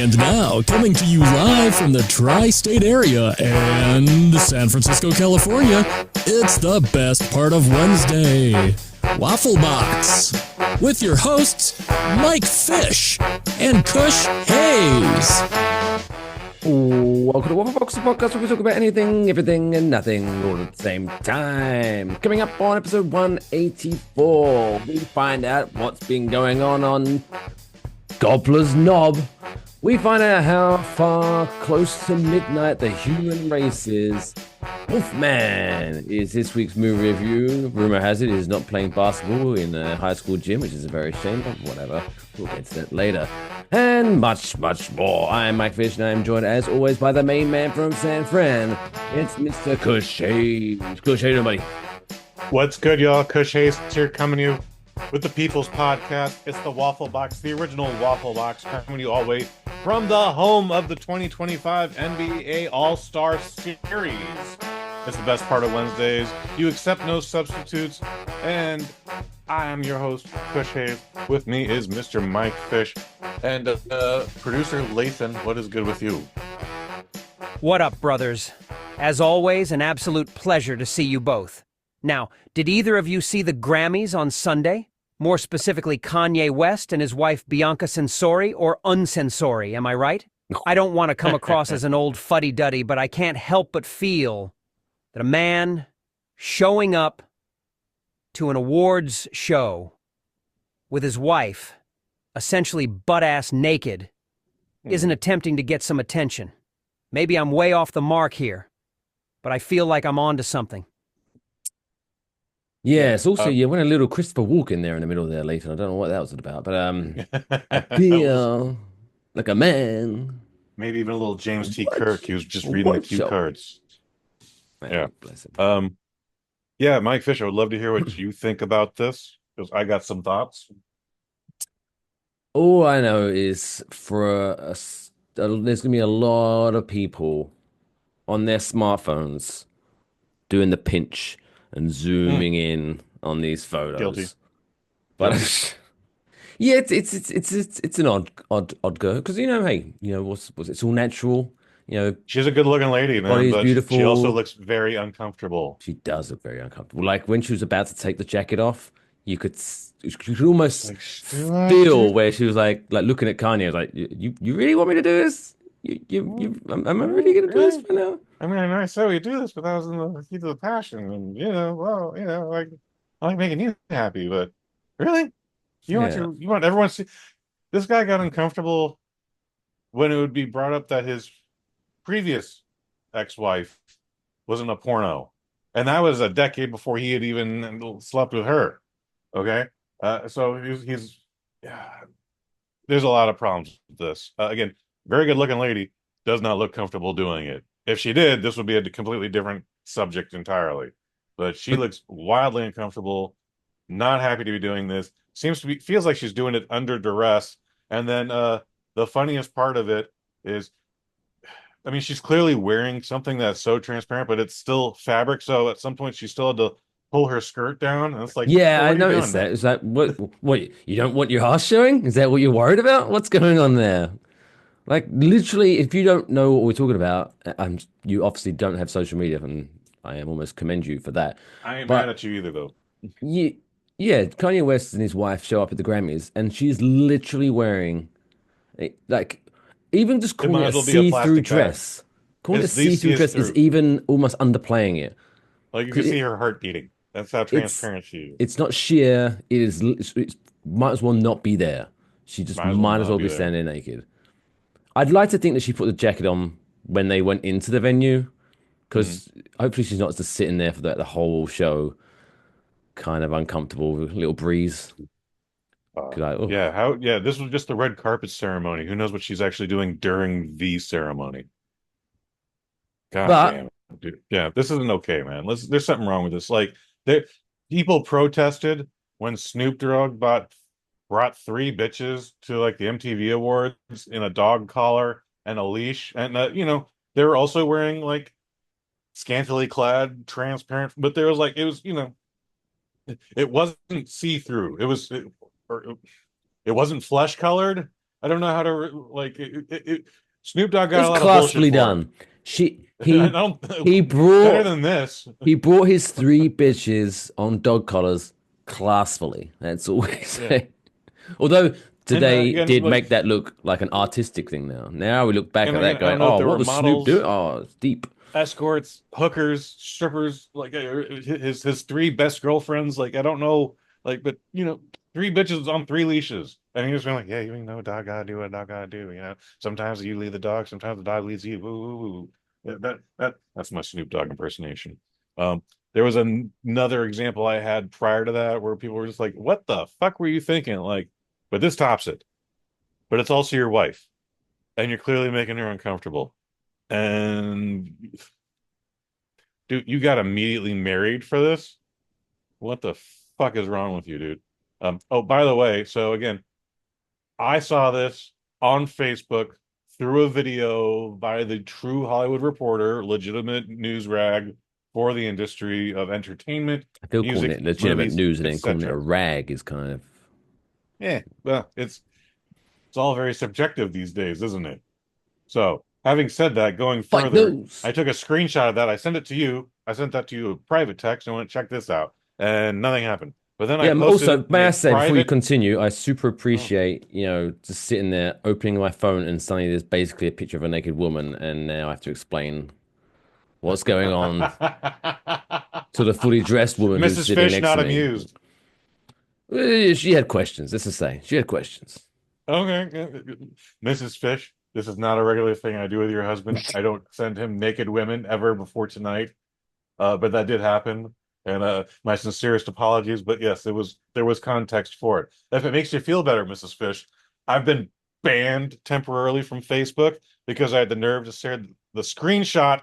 And now, coming to you live from the tri-state area and San Francisco, California, it's the best part of Wednesday, Waffle Box, with your hosts, Mike Fish and Kush Hayes. Welcome to Waffle Box, the podcast where we talk about anything, everything, and nothing all at the same time. Coming up on episode 184, we find out what's been going on Gobbler's Knob. We find out how far close to midnight the human race is. Wolfman is this week's movie review. Rumor has it he's not playing basketball in a high school gym, which is a very shame, but whatever. We'll get to that later. And much, much more. I'm Mike Fish, and I'm joined, as always, by the main man from San Fran. It's Mr. Kush Hayes. Kush, how you doing, buddy? What's good, y'all? Kush Hayes here, coming to you with the People's Podcast. It's the Waffle Box, the original Waffle Box, coming to you all the way from the home of the 2025 NBA All-Star Series. It's the best part of Wednesdays. You accept no substitutes, and I am your host, Kush Hayes. With me is Mr. Mike Fish and producer Lathan. What is good with you? What up, brothers? As always, an absolute pleasure to see you both. Now, did either of you see the Grammys on Sunday? More specifically, Kanye West and his wife Bianca Censori, or Uncensori, am I right? I don't want to come across as an old fuddy-duddy, but I can't help but feel that a man showing up to an awards show with his wife, essentially butt-ass naked, isn't attempting to get some attention. Maybe I'm way off the mark here, but I feel like I'm onto something. Yeah, it's also, you went a little Christopher Walken there in the middle there, Lathan. I don't know what that was about, but I feel like a man. Maybe even a little James T. Kirk. He was just reading the cue cards. Man, yeah. Bless him. Yeah, Mike Fish, I would love to hear what you think about this, because I got some thoughts. All I know is there's going to be a lot of people on their smartphones doing the pinch and zooming in on these photos. Guilty. But yeah, it's an odd go, because hey, what's it's all natural. She's a good-looking lady, man. Body's but beautiful. She also looks very uncomfortable. She does look very uncomfortable. Like when she was about to take the jacket off, you could almost feel where she was like looking at Kanye, like, you really want me to do this? Am I really gonna do this for now? I mean, I said we do this, but that was in the heat of the passion, and like I like making you happy, but really, you want everyone to see this guy got uncomfortable when it would be brought up that his previous ex-wife was in a porno, and that was a decade before he had even slept with her. Okay, so he's there's a lot of problems with this. Again, very good looking lady, does not look comfortable doing it. If she did, this would be a completely different subject entirely. But she looks wildly uncomfortable, not happy to be doing this. Feels like she's doing it under duress. And then the funniest part of it is, I mean, she's clearly wearing something that's so transparent, but it's still fabric. So at some point, she still had to pull her skirt down. And it's like, yeah, I noticed that. Is that what you don't want your ass showing? Is that what you're worried about? What's going on there? Like, literally, if you don't know what we're talking about, you obviously don't have social media, and I am almost commend you for that. I ain't mad at you either, though. Yeah, Kanye West and his wife show up at the Grammys, and she's literally wearing, like, even just calling it a see-through dress. Calling it a see-through dress is even almost underplaying it. Like, you can see her heart beating. That's how transparent she is. It's not sheer. It might as well not be there. She just might as well be standing naked. I'd like to think that she put the jacket on when they went into the venue, because hopefully she's not just sitting there for the whole show, kind of uncomfortable, with a little breeze. This was just the red carpet ceremony. Who knows what she's actually doing during the ceremony? God damn it, dude. Yeah, this isn't okay, man. There's something wrong with this. Like, people protested when Snoop Dogg brought 3 bitches to like the MTV Awards in a dog collar and a leash, and they were also wearing like scantily clad, transparent, but there was like it wasn't see through. It wasn't flesh colored, I don't know how to Snoop Dogg got It's a lot of bullshit classically for done. it. I don't He better brought than this. he brought his three bitches on dog collars classfully. That's all we Yeah, say. Although and today again, did make that look like an artistic thing now. Now we look back and at again, that I going, don't know if oh, there what were was Snoop doing? models, Oh, it's deep. escorts, hookers, strippers, his three best girlfriends. Like I don't know, but three bitches on three leashes, and he was going like, yeah, a dog gotta do what a dog gotta do. Sometimes you lead the dog, sometimes the dog leads you. Woo, woo, woo. Yeah, that's my Snoop Dogg impersonation. There was another example I had prior to that where people were just like, "What the fuck were you thinking?" But this tops it. But it's also your wife, and you're clearly making her uncomfortable. And dude, you got immediately married for this? What the fuck is wrong with you, dude? Oh, by the way, so again, I saw this on Facebook through a video by the True Hollywood Reporter, legitimate news rag for the industry of entertainment, I feel calling music, it legitimate movies, news and then calling it a etc. rag is kind of Yeah, well, it's all very subjective these days, isn't it? So, having said that, going fake further, news. I took a screenshot of that. I sent it to you. I sent that to you a private text. I went, check this out. And nothing happened. But then I Yeah, posted also, it in may a I say before you private. continue, I super Oh. appreciate, just sitting there opening my phone and suddenly there's basically a picture of a naked woman, and now I have to explain what's going on to the fully dressed woman who's Mrs. sitting Fish next to not me. amused. She had questions. Let's just say she had questions. Okay. Mrs. Fish, this is not a regular thing I do with your husband. I don't send him naked women ever before tonight. But that did happen. And my sincerest apologies. But yes, there was context for it. If it makes you feel better, Mrs. Fish, I've been banned temporarily from Facebook because I had the nerve to share the screenshot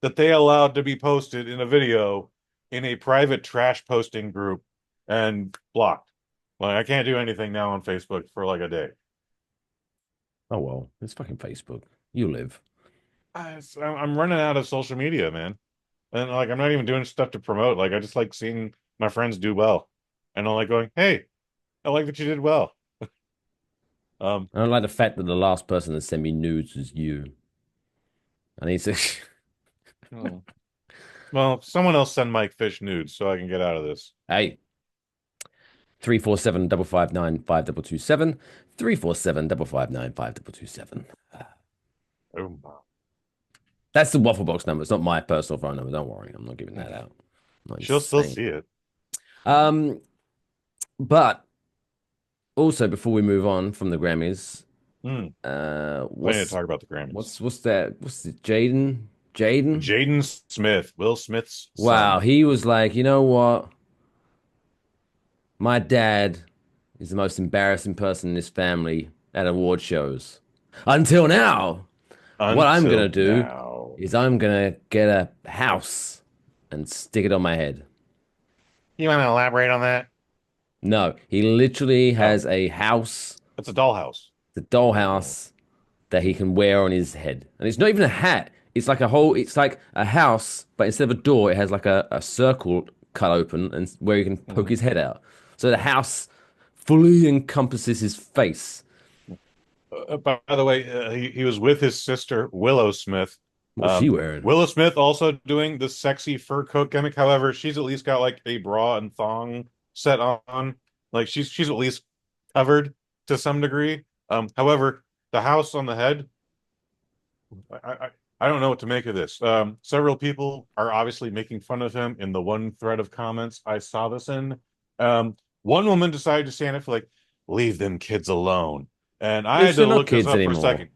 that they allowed to be posted in a video in a private trash posting group and blocked. Like I can't do anything now on Facebook for like a day. Oh well, it's fucking Facebook. You live. I'm running out of social media, man. And I'm not even doing stuff to promote. Like I just like seeing my friends do well. And I'm like going, hey, I like that you did well. Um, I don't like the fact that the last person that sent me nudes was you. I need to. oh. Well, someone else send Mike Fish nudes so I can get out of this. Hey, 347-559-5227. 347-559-5227. Oh, wow. That's the Waffle Box number. It's not my personal phone number. Don't worry. I'm not giving that out. I'm not She'll still insane. see it. Um, but also before we move on from the Grammys, Hmm. We need to what's talk about the Grammys. what's that? What's it? Jaden? Jaden? Jaden Smith, Will Smith's Wow, son. he was like, you know what? My dad is the most embarrassing person in this family at award shows. Until now, what I'm gonna Until do now. is I'm gonna get a house and stick it on my head. You want to elaborate on that? No, he literally Oh, has a house, it's a dollhouse. the Oh. dollhouse that he can wear on his head. And it's not even a hat. It's like a house, but instead of a door, it has like a circle cut open and where he can poke Mhm. his head out. So the house fully encompasses his face. By the way, he was with his sister Willow Smith. What's she wearing? Willow Smith also doing the sexy fur coat gimmick. However, she's at least got like a bra and thong set on. Like she's at least covered to some degree. However, the house on the head, I, I I don't know what to make of this. Several people are obviously making fun of him in the one thread of comments I saw this in. One woman decided to stand up for like, leave them kids alone. And I had It's to not look this kids up for a anymore. second.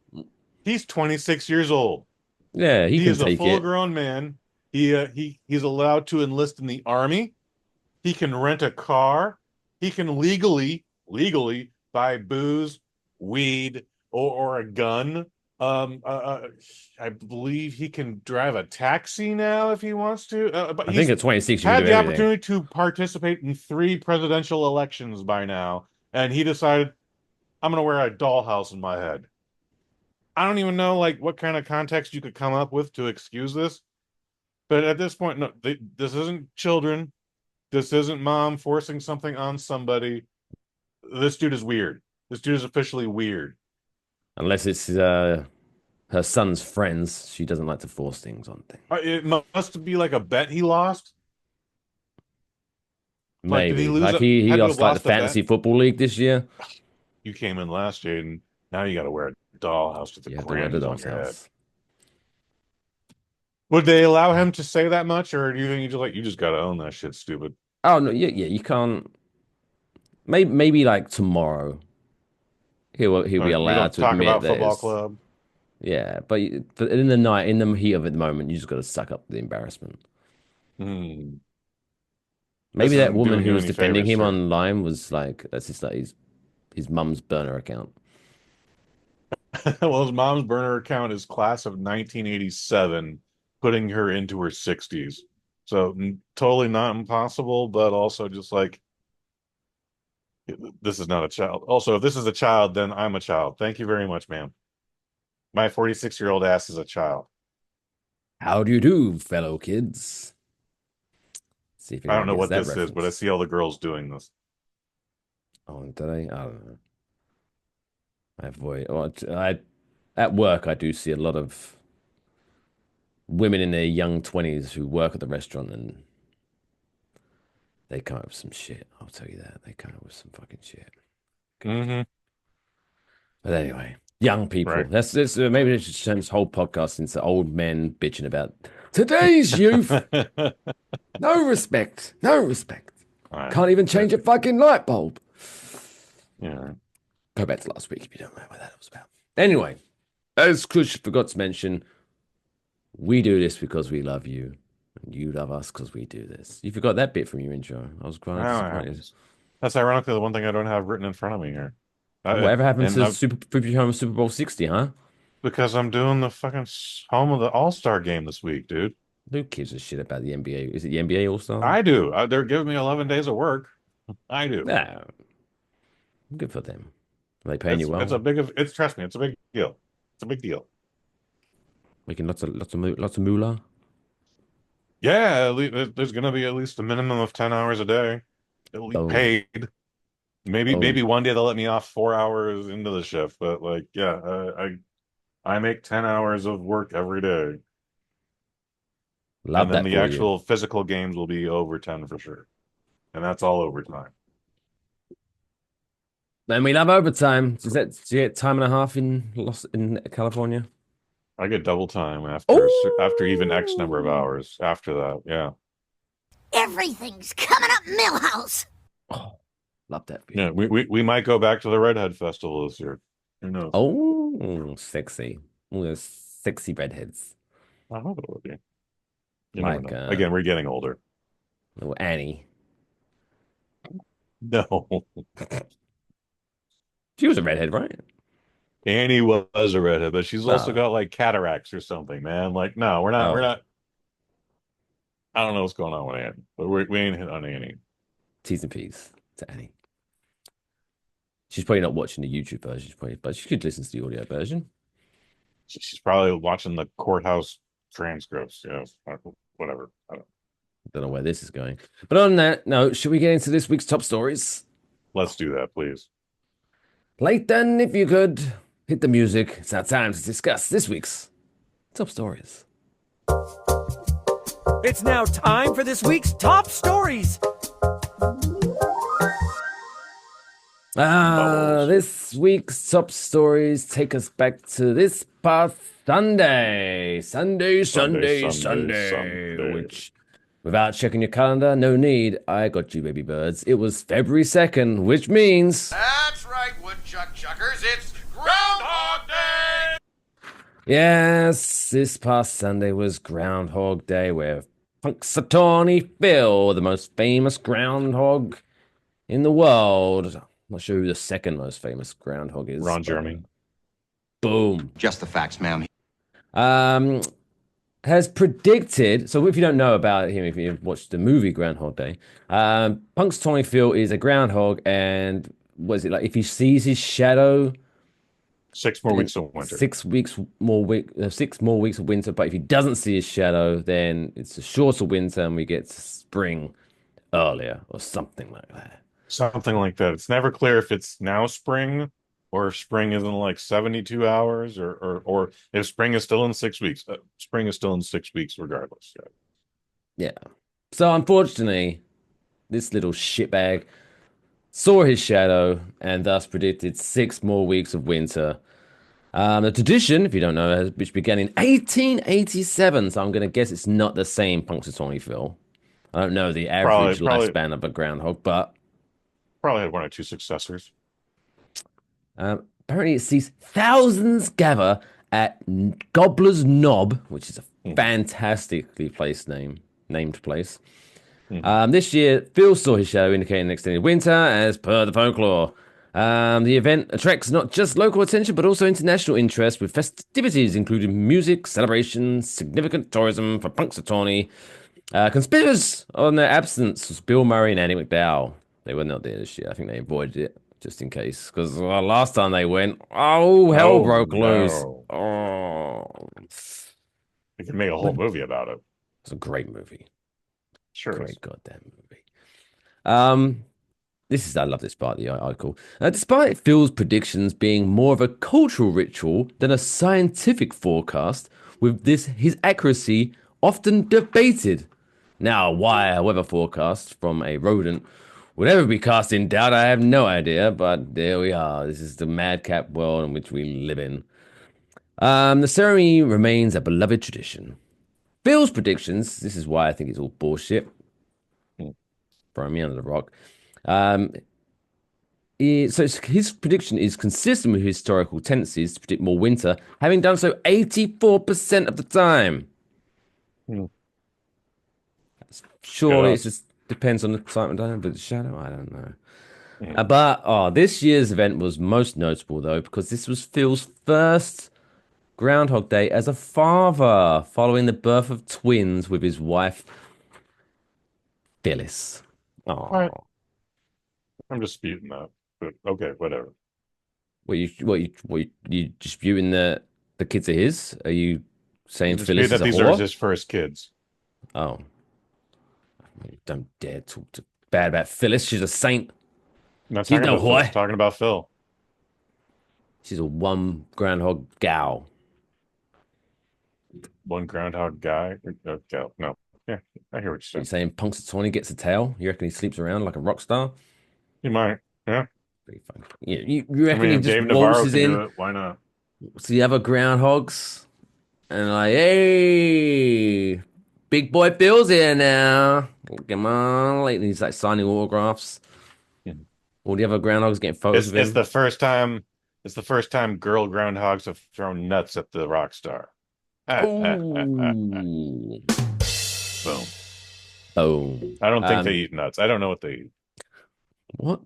He's 26 years old. Yeah, he He can is a take it. full-grown man. He's allowed to enlist in the army. He can rent a car. He can legally buy booze, weed, or a gun. I believe he can drive a taxi now if he wants to. But I think he's at 26 you can had do the everything. opportunity to participate in 3 presidential elections by now, and he decided, I'm going to wear a dollhouse in my head. I don't even know like what kind of context you could come up with to excuse this. But at this point, no, this isn't children. This isn't mom forcing something on somebody. This dude is weird. This dude is officially weird. Unless it's her son's friends. She doesn't like to force things on things. It must be like a bet he lost. Like, did he Maybe. lose? Like he Had to have lost like the lost a bet. fantasy football league this year. You came in last, Jaden. Now you got to wear a dollhouse with the You have to wear the Grammys on dog's your head. house. Would they allow him to say that much, or do you think you just got to own that shit, stupid? Oh no, yeah, you can't. Maybe like tomorrow, he'll be We allowed don't to talk admit about that football it's club. yeah. But in the night, in the heat of it, the moment, you just got to suck up the embarrassment. Hmm. Maybe This that isn't woman doing who you was any defending favors, him sir. online was like, that's just like his mum's burner account. Well, his mom's burner account is class of 1987, putting her into her 60s. So totally not impossible, but also just like this is not a child. Also, if this is a child, then I'm a child. Thank you very much, ma'am. My 46-year-old ass is a child. How do you do, fellow kids? See if I don't anyone know gets what that this is, but I reference. see all the girls doing this. Oh, did I? I don't know. I avoid. Well, at work, I do see a lot of women in their young 20s who work at the restaurant and they come up with some shit. I'll tell you that. They come up with some fucking shit. Mm-hmm. But anyway, young people. Right. That's maybe we should turn this whole podcast into old men bitching about today's youth. No respect. No respect. Can't even change a fucking light bulb. Yeah. Go back to last week if you don't know what that was about. Anyway, as Kush forgot to mention, we do this because we love you. And you love us because we do this. You forgot that bit from your intro. I was quite Now it disappointed. happens. That's ironically the one thing I don't have written in front of me here. Whatever happened And to Super Bowl 60, huh? because I'm doing the fucking home of the All-Star game this week, dude. Who gives a shit about the NBA? Is it the NBA All-Star? I do. They're giving me 11 days of work. I do. No. Good for them. Are they paying you well? Trust me, it's a big deal. It's a big deal. Making lots of moolah. Yeah, there's going to be at least a minimum of 10 hours a day, at least Oh, paid. Maybe oh, one day they'll let me off 4 hours into the shift, but like, yeah, I make 10 hours of work every day, and love then that the for you. actual physical games will be over 10 for sure, and that's all overtime. And we love overtime. Do you get time and a half in California? I get double time after even X number of Oh, hours after that. Yeah, Everything's coming up, Millhouse. oh, love that yeah. feeling. We might go back to the Redhead Festival this year. Who knows? Oh, sexy. All those sexy redheads. I hope it will be. You never Like know. Again, we're getting older. little Annie. No, She was a redhead, right? Annie was a redhead, but she's also No. got like cataracts or something, man. Like, no, we're not. We're Oh, not. I don't know what's going on with Annie, but we ain't hit on Annie. T's and P's to Annie. She's probably not watching the YouTube version, but she could listen to the audio version. She's probably watching the courthouse transcripts. Whatever. I Don't know where this is going. But on that note, should we get into this week's top stories? Let's do that, please. Layton, if you could, hit the music. It's now time to discuss this week's top stories. It's now time for this week's top stories. Bubbles. This week's top stories take us back to this past Sunday. Sunday. Which, without checking your calendar, no need. I got you, baby birds. It was February 2nd, which means. That's right, woodchuck chuckers. It's Groundhog Day! Yes, this past Sunday was Groundhog Day, where Punxsutawney Phil, the most famous groundhog in the world. I'm not sure who the second most famous groundhog is. Ron Jeremy. Boom. Just the facts, ma'am. Has predicted. So, if you don't know about him, if you've watched the movie Groundhog Day, Punxsutawney Phil is a groundhog, and what is it like? If he sees his shadow, 6 more weeks of winter. 6 more weeks of winter. But if he doesn't see his shadow, then it's a shorter winter, and we get spring earlier, or something like that. Something like that. It's never clear if it's now spring or if spring is in like 72 hours, or if spring is still in 6 weeks. Spring is still in 6 weeks, regardless. Yeah. So unfortunately, this little shitbag saw his shadow and thus predicted 6 more weeks of winter. The tradition, if you don't know, which began in 1887, so I'm going to guess it's not the same Punxsutawney Phil. I don't know the average lifespan of a groundhog, but Probably had one or two successors. apparently it sees thousands gather at Gobbler's Knob, which is a fantastically named place. This year, Phil saw his shadow indicating an extended winter, as per the folklore. The event attracts not just local attention, but also international interest, with festivities including music, celebrations, significant tourism for Punxsutawney. Conspirators on their absence was Bill Murray and Andy McDowell. They were not there this year. I think they avoided it just in case, because last time they went, hell broke loose. Oh, You can make a whole movie about it. it's a great movie. Sure. Great goddamn movie. I love this part of the article. Despite Phil's predictions being more of a cultural ritual than a scientific forecast, with his accuracy often debated. Now, why a weather forecast from a rodent would ever be cast in doubt, I have no idea, but there we are. This is the madcap world in which we live in. The ceremony remains a beloved tradition. Phil's predictions, this is why I think it's all bullshit. Throw me under the rock. His prediction is consistent with historical tendencies to predict more winter, having done so 84% of the time. Surely it just depends on the excitement, but the shadow, I don't know. But this year's event was most notable, though, because this was Phil's first Groundhog Day as a father, following the birth of twins with his wife, Phyllis. Oh, I'm disputing that, but okay, whatever. You disputing the kids are his? Are you saying Phyllis that is a these whore? are his first kids? Oh, don't dare talk bad about Phyllis. She's a saint. I'm not She's talking no about Phil, whore. I'm talking about Phil. She's a one groundhog gal. One groundhog guy. Gal. No. Yeah, I hear what you're You saying. saying Punxsutawney gets a tail? You reckon he sleeps around like a rock star? You might. Yeah. Pretty funny. You reckon he just Dave Navarro waltzes can in do it. Why not? to the other groundhogs and like, hey, big boy Phil's here now. Come on, like he's like signing autographs. All the other groundhogs getting photos of him. It's the first time. It's the first time girl groundhogs have thrown nuts at the rock star. Ooh. Boom. Boom. I don't think they eat nuts. I don't know what they eat. What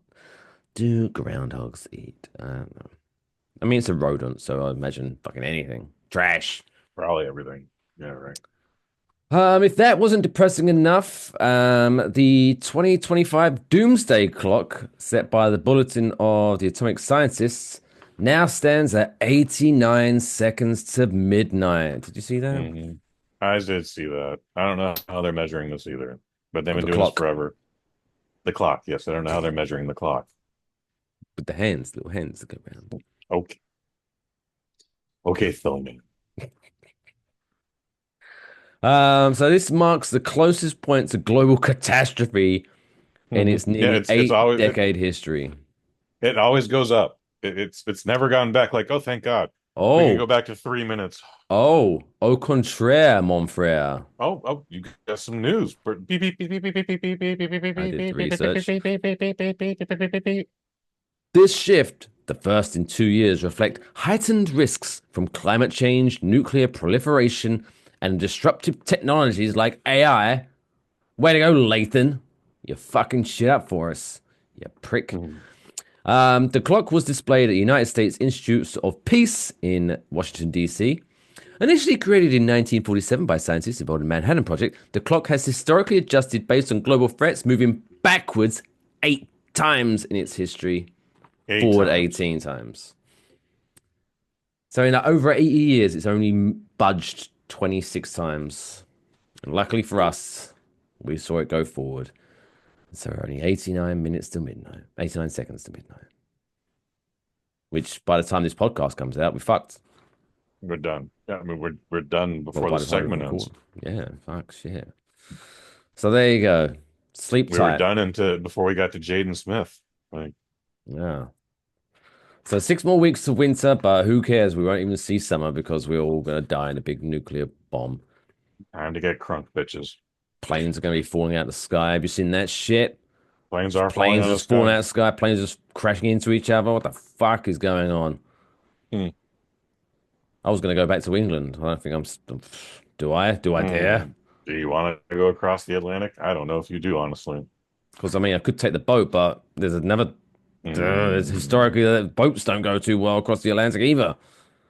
do groundhogs eat? I don't know. I mean, it's a rodent, so I imagine fucking anything. Trash. Probably everything. Yeah, right. If that wasn't depressing enough, the 2025 Doomsday Clock set by the Bulletin of the Atomic Scientists now stands at 89 seconds to midnight. Did you see that? I did see that. I don't know how they're measuring this either, but they've been doing clock. this forever. The clock, yes. I don't know how they're measuring the clock. With the hands, little hands that go around. Okay. Okay, filming. So this marks the closest point to global catastrophe in its nearly eight-decade history. It always goes up. It's never gone back. Like, oh, thank God. We can go back to 3 minutes. Oh, au contraire, mon frère. Oh, you got some news. Beep, beep, beep, beep, beep, beep, beep, beep, beep, beep, beep, I did the research. beep. This shift, the first in 2 years, reflect heightened risks from climate change, nuclear proliferation, and disruptive technologies like AI. Way to go, Lathan. You fucking shit up for us, you prick. The clock was displayed at the United States Institutes of Peace in Washington, D.C. Initially created in 1947 by scientists involved in the Manhattan Project, the clock has historically adjusted based on global threats, moving backwards 8 times in its history, forward 18 times. So in over 80 years, it's only budged 26 times. And luckily for us, we saw it go forward. So we're only 89 minutes to midnight, 89 seconds to midnight. which by the time this podcast comes out, we're fucked. We're done. Yeah, I mean we're done before Well, by the the time we segment record. ends. Yeah, fuck shit. So there you go. Sleep We were tight. done before we got to Jaden Smith. Like, Yeah. So 6 more weeks to winter, but who cares? We won't even see summer because we're all gonna die in a big nuclear bomb. time to get crunk, bitches. Planes are gonna be falling out of the sky. Have you seen that shit? Planes are falling Planes out of the just falling sky. out of the sky. Planes just crashing into each other. What the fuck is going on? Hmm. I was gonna go back to England. I don't think Do I? Do I dare? Do you want to go across the Atlantic? I don't know if you do, honestly. Because I mean, I could take the boat, but there's another. Historically, boats don't go too well across the Atlantic either.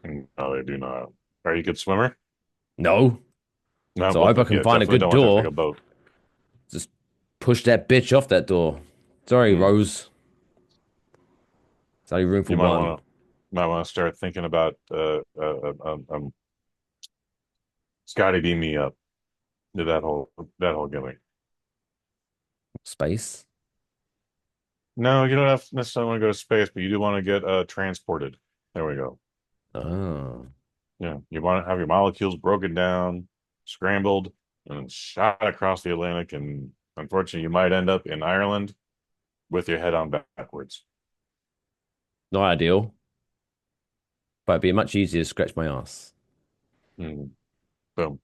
No, they do not. Are you a good swimmer? No. No, So I hope I can find a definitely good don't want to door. take a boat. Just push that bitch off that door. Sorry, Rose. It's only room for You one. might want to start thinking about Scotty beam me up. Did that whole gimmick. Space. No, you don't have to necessarily want to go to space, but you do want to get transported. There we go. Oh. Yeah, you want to have your molecules broken down, scrambled, and shot across the Atlantic, and unfortunately, you might end up in Ireland with your head on backwards. Not ideal. But it'd be much easier to scratch my ass. Mm. Boom.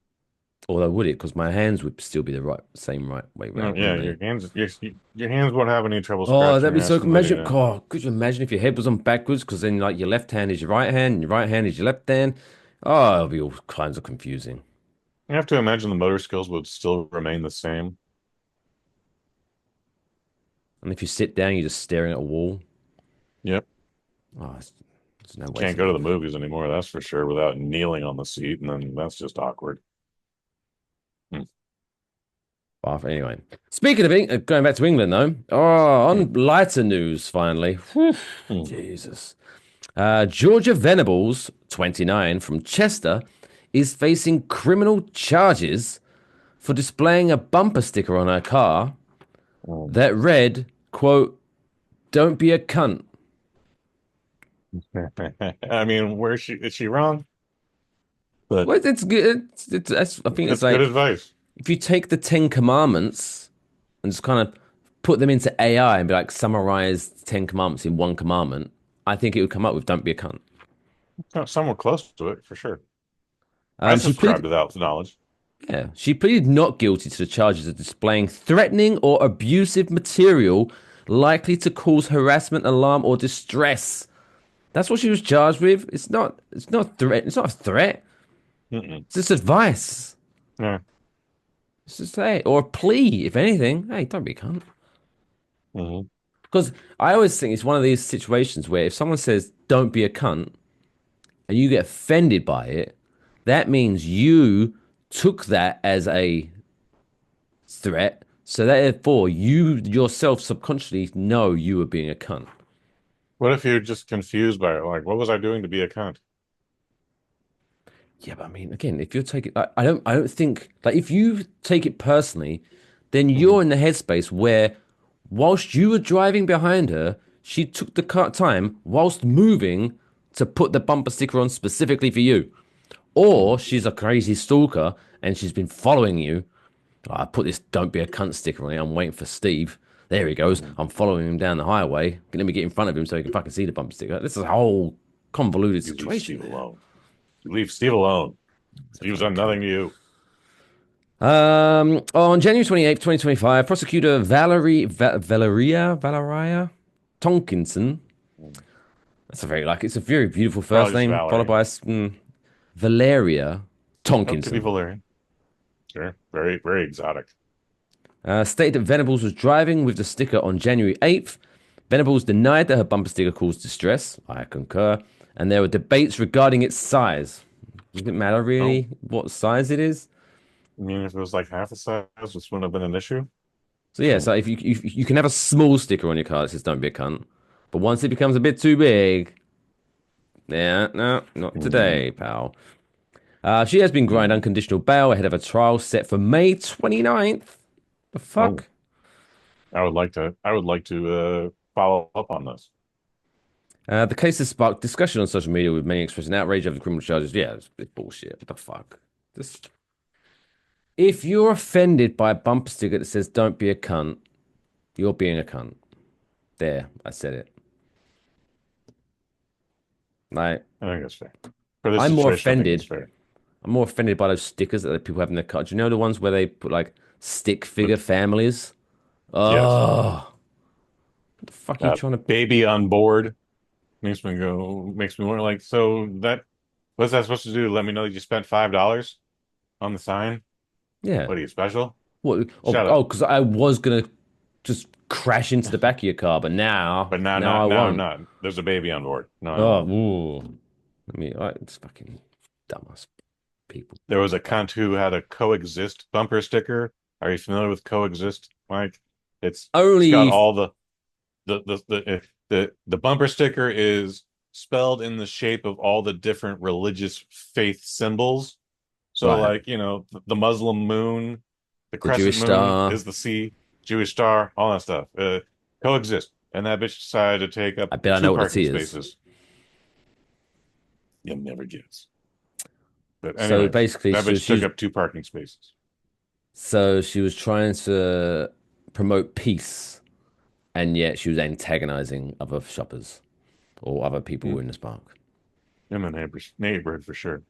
Although would it? Because my hands would still be the same right way No, round. yeah, wouldn't they? your hands won't have any trouble Oh, scratching that'd be your so. ass. Imagine, oh, could you imagine if your head was on backwards? Because then, like, your left hand is your right hand, and your right hand is your left hand. Oh, it'll be all kinds of confusing. You have to imagine the motor skills would still remain the same. And if you sit down, you're just staring at a wall. Yep. Oh, there's no way. Can't go to the movies anymore, that's for sure, without kneeling on the seat, and then that's just awkward. Anyway, speaking of going back to England, though, on lighter news, finally. Jesus. Georgia Venables, 29, from Chester, is facing criminal charges for displaying a bumper sticker on her car that read, quote, "Don't be a cunt." I mean, is she wrong? But Well, it's good. I think it's that's like good advice. if you take the 10 Commandments and just kind of put them into AI and be like, summarize the 10 Commandments in one commandment, I think it would come up with "Don't be a cunt." Somewhat close to it, for sure. I She subscribe pleaded, to that knowledge. yeah, she pleaded not guilty to the charges of displaying threatening or abusive material likely to cause harassment, alarm, or distress. That's what she was charged with. It's not threat. It's not a threat. Mm-mm. It's just advice. Yeah. It's just or a plea, if anything. Hey, don't be a cunt. Mm-hmm. Because I always think it's one of these situations where if someone says "don't be a cunt" and you get offended by it, that means you took that as a threat. So therefore, you yourself subconsciously know you were being a cunt. What if you're just confused by it? Like, what was I doing to be a cunt? Yeah, but I mean, again, if you're taking, I don't think like if you take it personally, then you're in the headspace where, whilst you were driving behind her, she took the time whilst moving to put the bumper sticker on specifically for you, or she's a crazy stalker and she's been following you. "Oh, I put this "Don't be a cunt" sticker on it. I'm waiting for Steve. There he goes. I'm following him down the highway. Let me get in front of him so he can fucking see the bumper sticker. This is a whole convoluted You leave situation. Steve alone. You leave Steve alone. Steve's done nothing to you. On January 28th, 2025, prosecutor Valeria Tonkinson. It's a very beautiful first Probably just name, followed Valerie. by Valeria Could be Tonkinson. Valerian. Sure. Very, very exotic. Stated that Venables was driving with the sticker on January 8th. Venables denied that her bumper sticker caused distress. I concur. And there were debates regarding its size. Does it matter really what size it is? I mean, if it was like half the size, this wouldn't have been an issue. So yeah, so if you can have a small sticker on your car that says "Don't be a cunt," but once it becomes a bit too big, yeah, no, not today, pal. She has been granted unconditional bail ahead of a trial set for May 29th. The fuck? I would like to follow up on this. The case has sparked discussion on social media with many expressing outrage over the criminal charges. Yeah, it's bullshit. What the fuck? Just if you're offended by a bumper sticker that says "Don't be a cunt," you're being a cunt. There, I said it. Like, I think that's fair. For this I'm more situation, I think it's offended. fair. I'm more offended by those stickers that people have in their car. Do you know the ones where they put like stick figure families? Yes. Oh, what the fuck are you trying to? Baby on board makes me wonder, like, so what's that supposed to do? Let me know that you spent $5 on the sign? Yeah. What are you, special? What? Shut up. Because I was gonna just crash into the back of your car, but But now I now I'm won't. not. There's a baby on board. No, I Oh, won't. ooh. It's fucking dumbass people. There was a cunt who had a coexist bumper sticker. Are you familiar with coexist, Mike? It's got Only, all the bumper sticker is spelled in the shape of all the different religious faith symbols. So, right, like, the Muslim moon, the the crescent Jewish moon star. is the sea, Jewish star, all that stuff. Coexist. And that bitch decided to take up I bet I two know what the parking T is. spaces. You'll never guess. But So anyways, basically, that bitch took up two parking spaces. she was trying to promote peace, and yet she was antagonizing other shoppers or other people in the park. In the neighborhood for sure.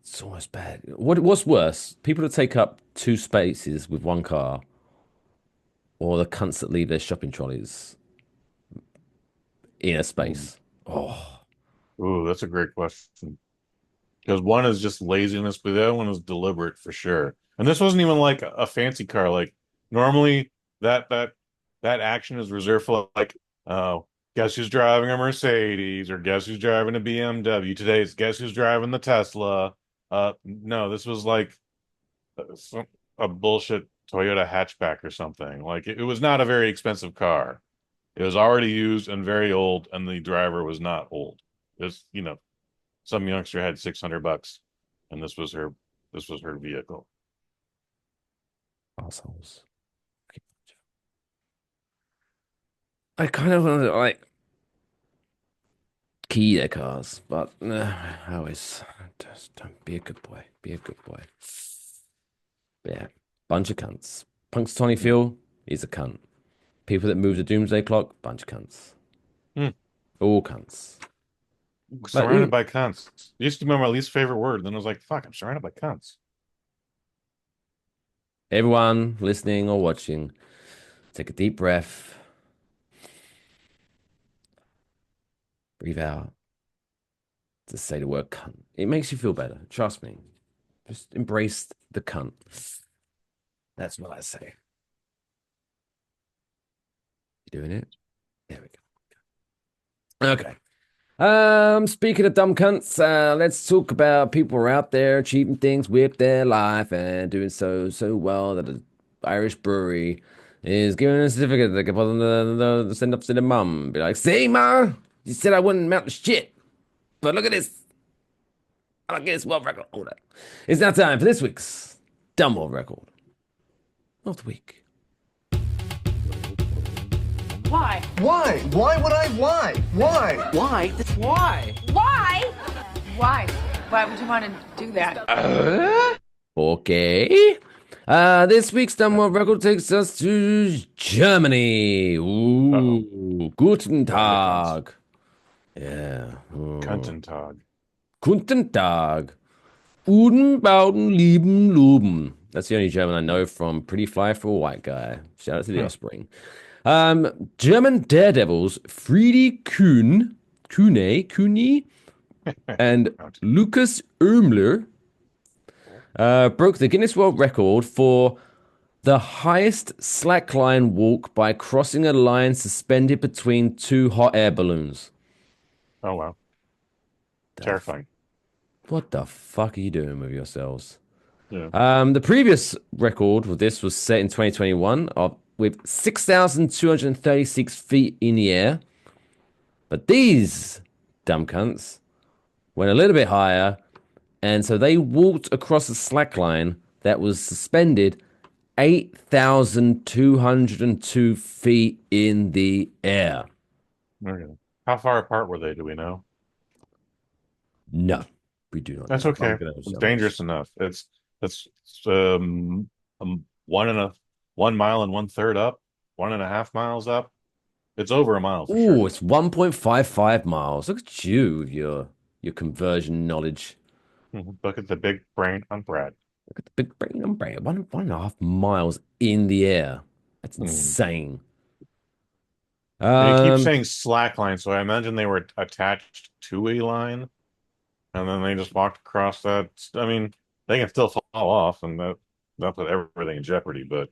It's almost bad. What's worse, people that take up two spaces with one car, or the cunts that leave their shopping trolleys in a space? Oh, Ooh, that's a great question. Because one is just laziness, but the other one is deliberate for sure. And this wasn't even like a fancy car. Like normally that action is reserved for, like, guess who's driving a Mercedes, or guess who's driving a BMW. Today it's guess who's driving the Tesla. No, this was like a bullshit Toyota hatchback or something. Like it was not a very expensive car. It was already used and very old, and the driver was not old. This, some youngster had $600, and this was her vehicle. assholes. I kind of want to like key their cars, but I always just don't be a good boy. Be a good boy. But yeah, bunch of cunts. Punxsutawney Phil, he's a cunt. People that move the Doomsday Clock, bunch of cunts. Hmm. All cunts. Like, Surrounded by cunts. It used to be my least favorite word. Then I was like, fuck, I'm surrounded by cunts. everyone listening or watching, take a deep breath. Breathe out. Just say the word cunt. It makes you feel better. Trust me. Just embrace the cunt. That's what I say. You doing it? There we go. Okay. Speaking of dumb cunts, let's talk about people who are out there achieving things with their life and doing so well that an Irish brewery is giving a certificate they can put on the send up to the mum. Be like, see, ma, you said I wouldn't mount the shit, but look at this. I don't get this world record. All that. It's now time for this week's dumb world record of the week. Why? Why? Why would I? Why? Why? Why? Why? Why? Why? Why would you want to do that? Okay. This week's dumb world record takes us to Germany. Ooh, Guten Tag. Yeah. Cunt Tag. Guten Tag. Uden, Bauden, Lieben, Luben. That's the only German I know from Pretty Fly for a White Guy. Shout out to the offspring. German daredevils Friedi Kühne, and Lucas Oemler broke the Guinness World Record for the highest slackline walk by crossing a line suspended between two hot air balloons. Oh, wow. Terrifying. What the fuck are you doing with yourselves? Yeah. The previous record with this was set in 2021 with 6,236 feet in the air. But these dumb cunts went a little bit higher, and so they walked across a slack line that was suspended 8,202 feet in the air. Okay. How far apart were they? Do we know? No, we do not That's know. okay. I'm gonna It's so dangerous enough. It's 1 mile and 1/3 up, 1.5 miles up. It's over a mile for sure. Ooh, it's 1.55 miles. Look at you with your conversion knowledge. Look at the big brain on Brad. Look at the big brain on brain. 1.5 miles in the air. That's Mhm. insane. And you keep Um, saying slack line, so I imagine they were attached to a line, and then they just walked across that. I mean, they can still fall off, and that put everything in jeopardy, but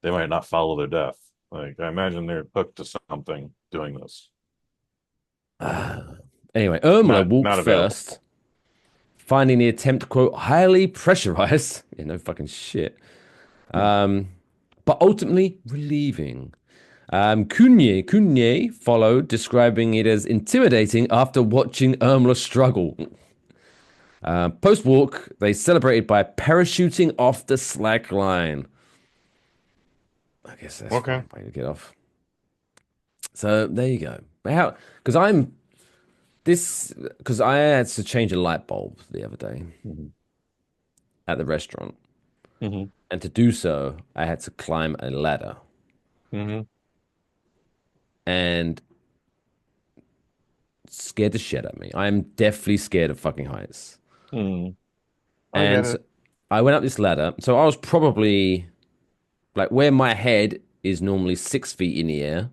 they might not follow their death. Like I imagine they're hooked to something doing this. anyway, Irmla walked Not available. first, finding the attempt, quote, highly pressurized. Yeah, no fucking shit. But ultimately relieving. Cunye followed, describing it as intimidating after watching Irmla struggle. Post-walk, they celebrated by parachuting off the slack line. I guess that's Okay. one way to get off. So there you go. How? Because I had to change a light bulb the other day hmm at the restaurant, hmm and to do so, I had to climb a ladder, hmm and scared the shit out of me. I am deathly scared of fucking heights. hmm I And get so it. I went up this ladder. So I was probably like where my head is normally 6 feet in the air.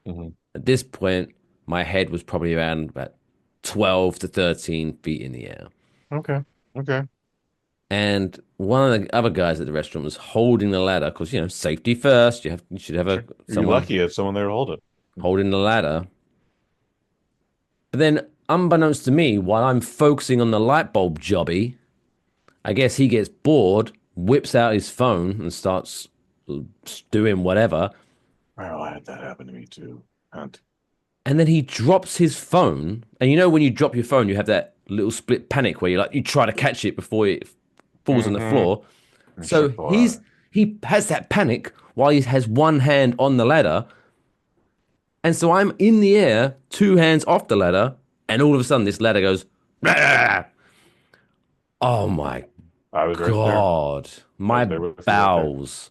hmm At this point, my head was probably around about 12 to 13 feet in the air. Okay. Okay. And one of the other guys at the restaurant was holding the ladder because, safety first. You should have Sure. You're someone lucky if someone there to hold it. holding the ladder. But then, unbeknownst to me, while I'm focusing on the light bulb jobby, I guess he gets bored, whips out his phone, and starts doing whatever. Oh, I had that happen to me too. Hunt. And then he drops his phone. And when you drop your phone, you have that little split panic where you try to catch it before it falls on the Mm-hmm. floor. So he has that panic while he has one hand on the ladder. And so I'm in the air, two hands off the ladder, and all of a sudden this ladder goes, "Rah!" Oh my I was right there. God. I My was there with you right there. bowels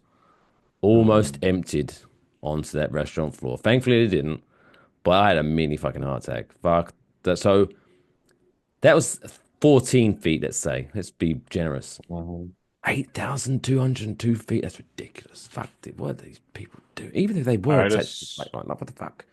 almost emptied onto that restaurant floor. Thankfully it didn't, but I had a mini fucking heart attack. Fuck that. So that was 14 feet, let's say. Let's be generous. Mm-hmm. 8,202 feet. That's ridiculous. Fuck, dude, what are these people do? Even if they were I attached to just the what the fuck?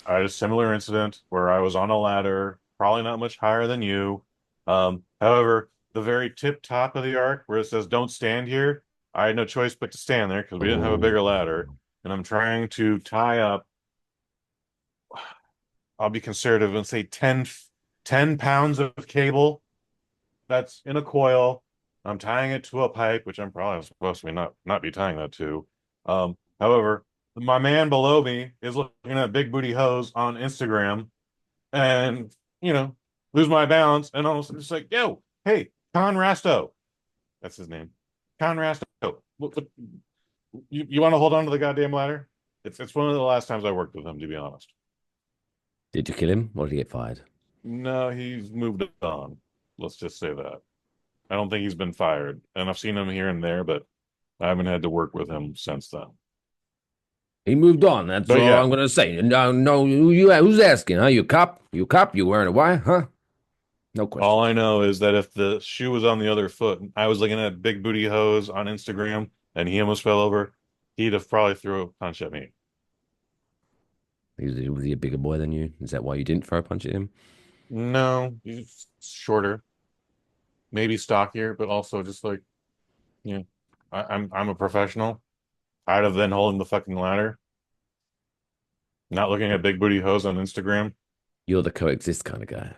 I had a similar incident where I was on a ladder, probably not much higher than you. However, the very tip top of the arc where it says "Don't stand here," I had no choice but to stand there because we didn't have a bigger ladder, and I'm trying to tie up. I'll be conservative and say 10 pounds of cable that's in a coil. I'm tying it to a pipe, which I'm probably supposed to be not be tying that to. However, my man below me is looking at big booty hoes on Instagram, and lose my balance, and almost just like, yo, hey, Con Rasto, that's his name, Con Rasto. You want to hold on to the goddamn ladder? It's one of the last times I worked with him, to be honest. Did you kill him or did he get fired? No, he's moved on. Let's just say that. I don't think he's been fired, and I've seen him here and there, but I haven't had to work with him since then. He moved on. That's But all yeah, I'm gonna say. No, who's asking? Huh? You cop? You cop? You wearing a wire? Huh? No question. all I know is that if the shoe was on the other foot, I was looking at big booty hose on Instagram, and he almost fell over, he'd have probably threw a punch at me. Was he a bigger boy than you? Is that why you didn't throw a punch at him? No, he's shorter, maybe stockier, but also just like, yeah, I'm a professional. I'd have then holding the fucking ladder, not looking at big booty hose on Instagram. You're the coexist kind of guy.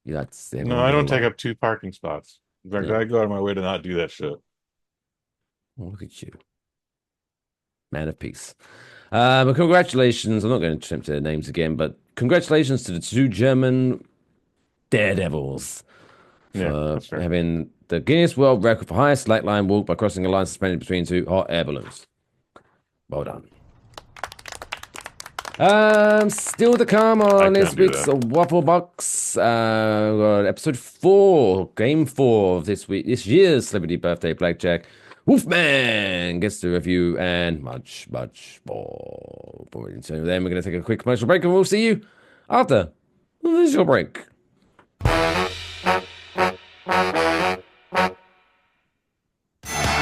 That's No, everyone I get don't take along. up 2 parking spots. In fact, Yeah. I go out of my way to not do that shit. Oh, look at you, man of peace. But congratulations. I'm not going to attempt their names again, but congratulations to the two German daredevils Yeah, for that's fair. having the Guinness World Record for highest slack line walk by crossing a line suspended between two hot air balloons. Well done. Still to come on this week's Waffle Box. Got episode 4, game 4 of this year's Celebrity Birthday Blackjack. Wolfman gets the review and much more. But then we're going to take a quick commercial break and we'll see you after the visual break.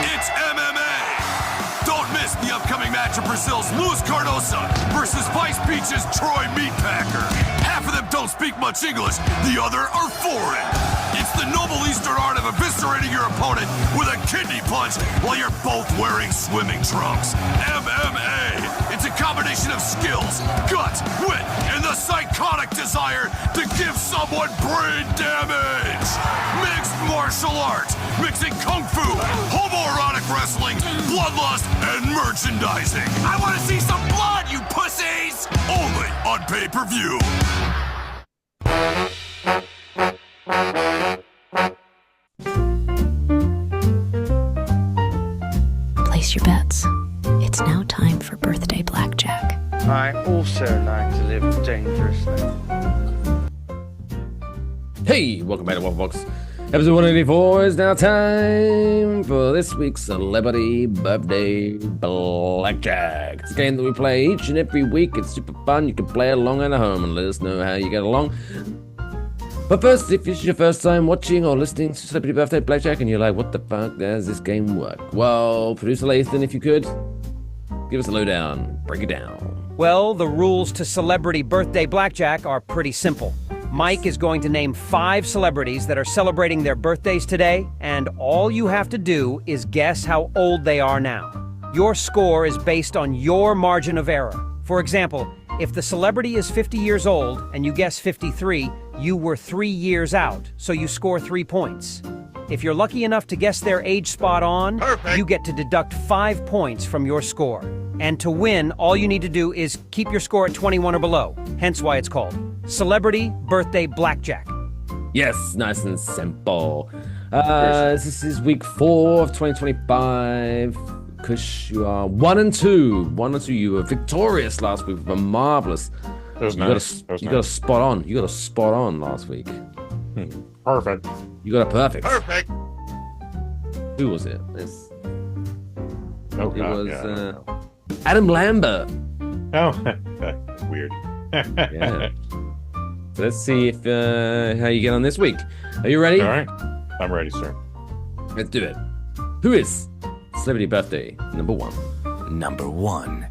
It's MMA! Don't miss the upcoming match of Brazil's Luis Cardoso versus Vice Beach's Troy Meatpacker. Half of them don't speak much English, the other are foreign. It's the noble Eastern art of eviscerating your opponent with a kidney punch while you're both wearing swimming trunks. MMA! It's a combination of skills, guts, wit, and the psychotic desire to give someone brain damage. Mixed martial arts, mixing kung fu, homoerotic wrestling, bloodlust, and merchandising. I want to see some blood, you pussies! Only on pay-per-view. Place your bets. It's now time for birthday blackjack. I also like to live dangerously. Hey, welcome back to Waffle Box. Episode 184 is now time for this week's Celebrity Birthday Blackjack. It's a game that we play each and every week. It's super fun. You can play along at home and let us know how you get along. But first, if this is your first time watching or listening to Celebrity Birthday Blackjack and you're like, what the fuck does this game work? Well, producer Lathan, if you could, give us a lowdown. Break it down. Well, the rules to Celebrity Birthday Blackjack are pretty simple. Mike is going to name 5 celebrities that are celebrating their birthdays today, and all you have to do is guess how old they are now. Your score is based on your margin of error. For example, if the celebrity is 50 years old and you guess 53, you were 3 years out, so you score 3 points. If you're lucky enough to guess their age spot on, you get to deduct 5 points from your score. And to win, all you need to do is keep your score at 21 or below, hence why it's called Celebrity Birthday Blackjack. Yes, nice and simple. This is week 4 of 2025. Kush, you are 1 and 2. 1 and 2. You were victorious last week. But marvelous. That was nice. You got a spot on. You got a spot on last week. Perfect. You got a perfect. Perfect. Who was it? Oh, It God, was yeah. Adam Lambert. Oh, weird. Yeah. So let's see if how you get on this week. Are you ready? All right. I'm ready, sir. Let's do it. Who is Celebrity Birthday number 1? Number 1.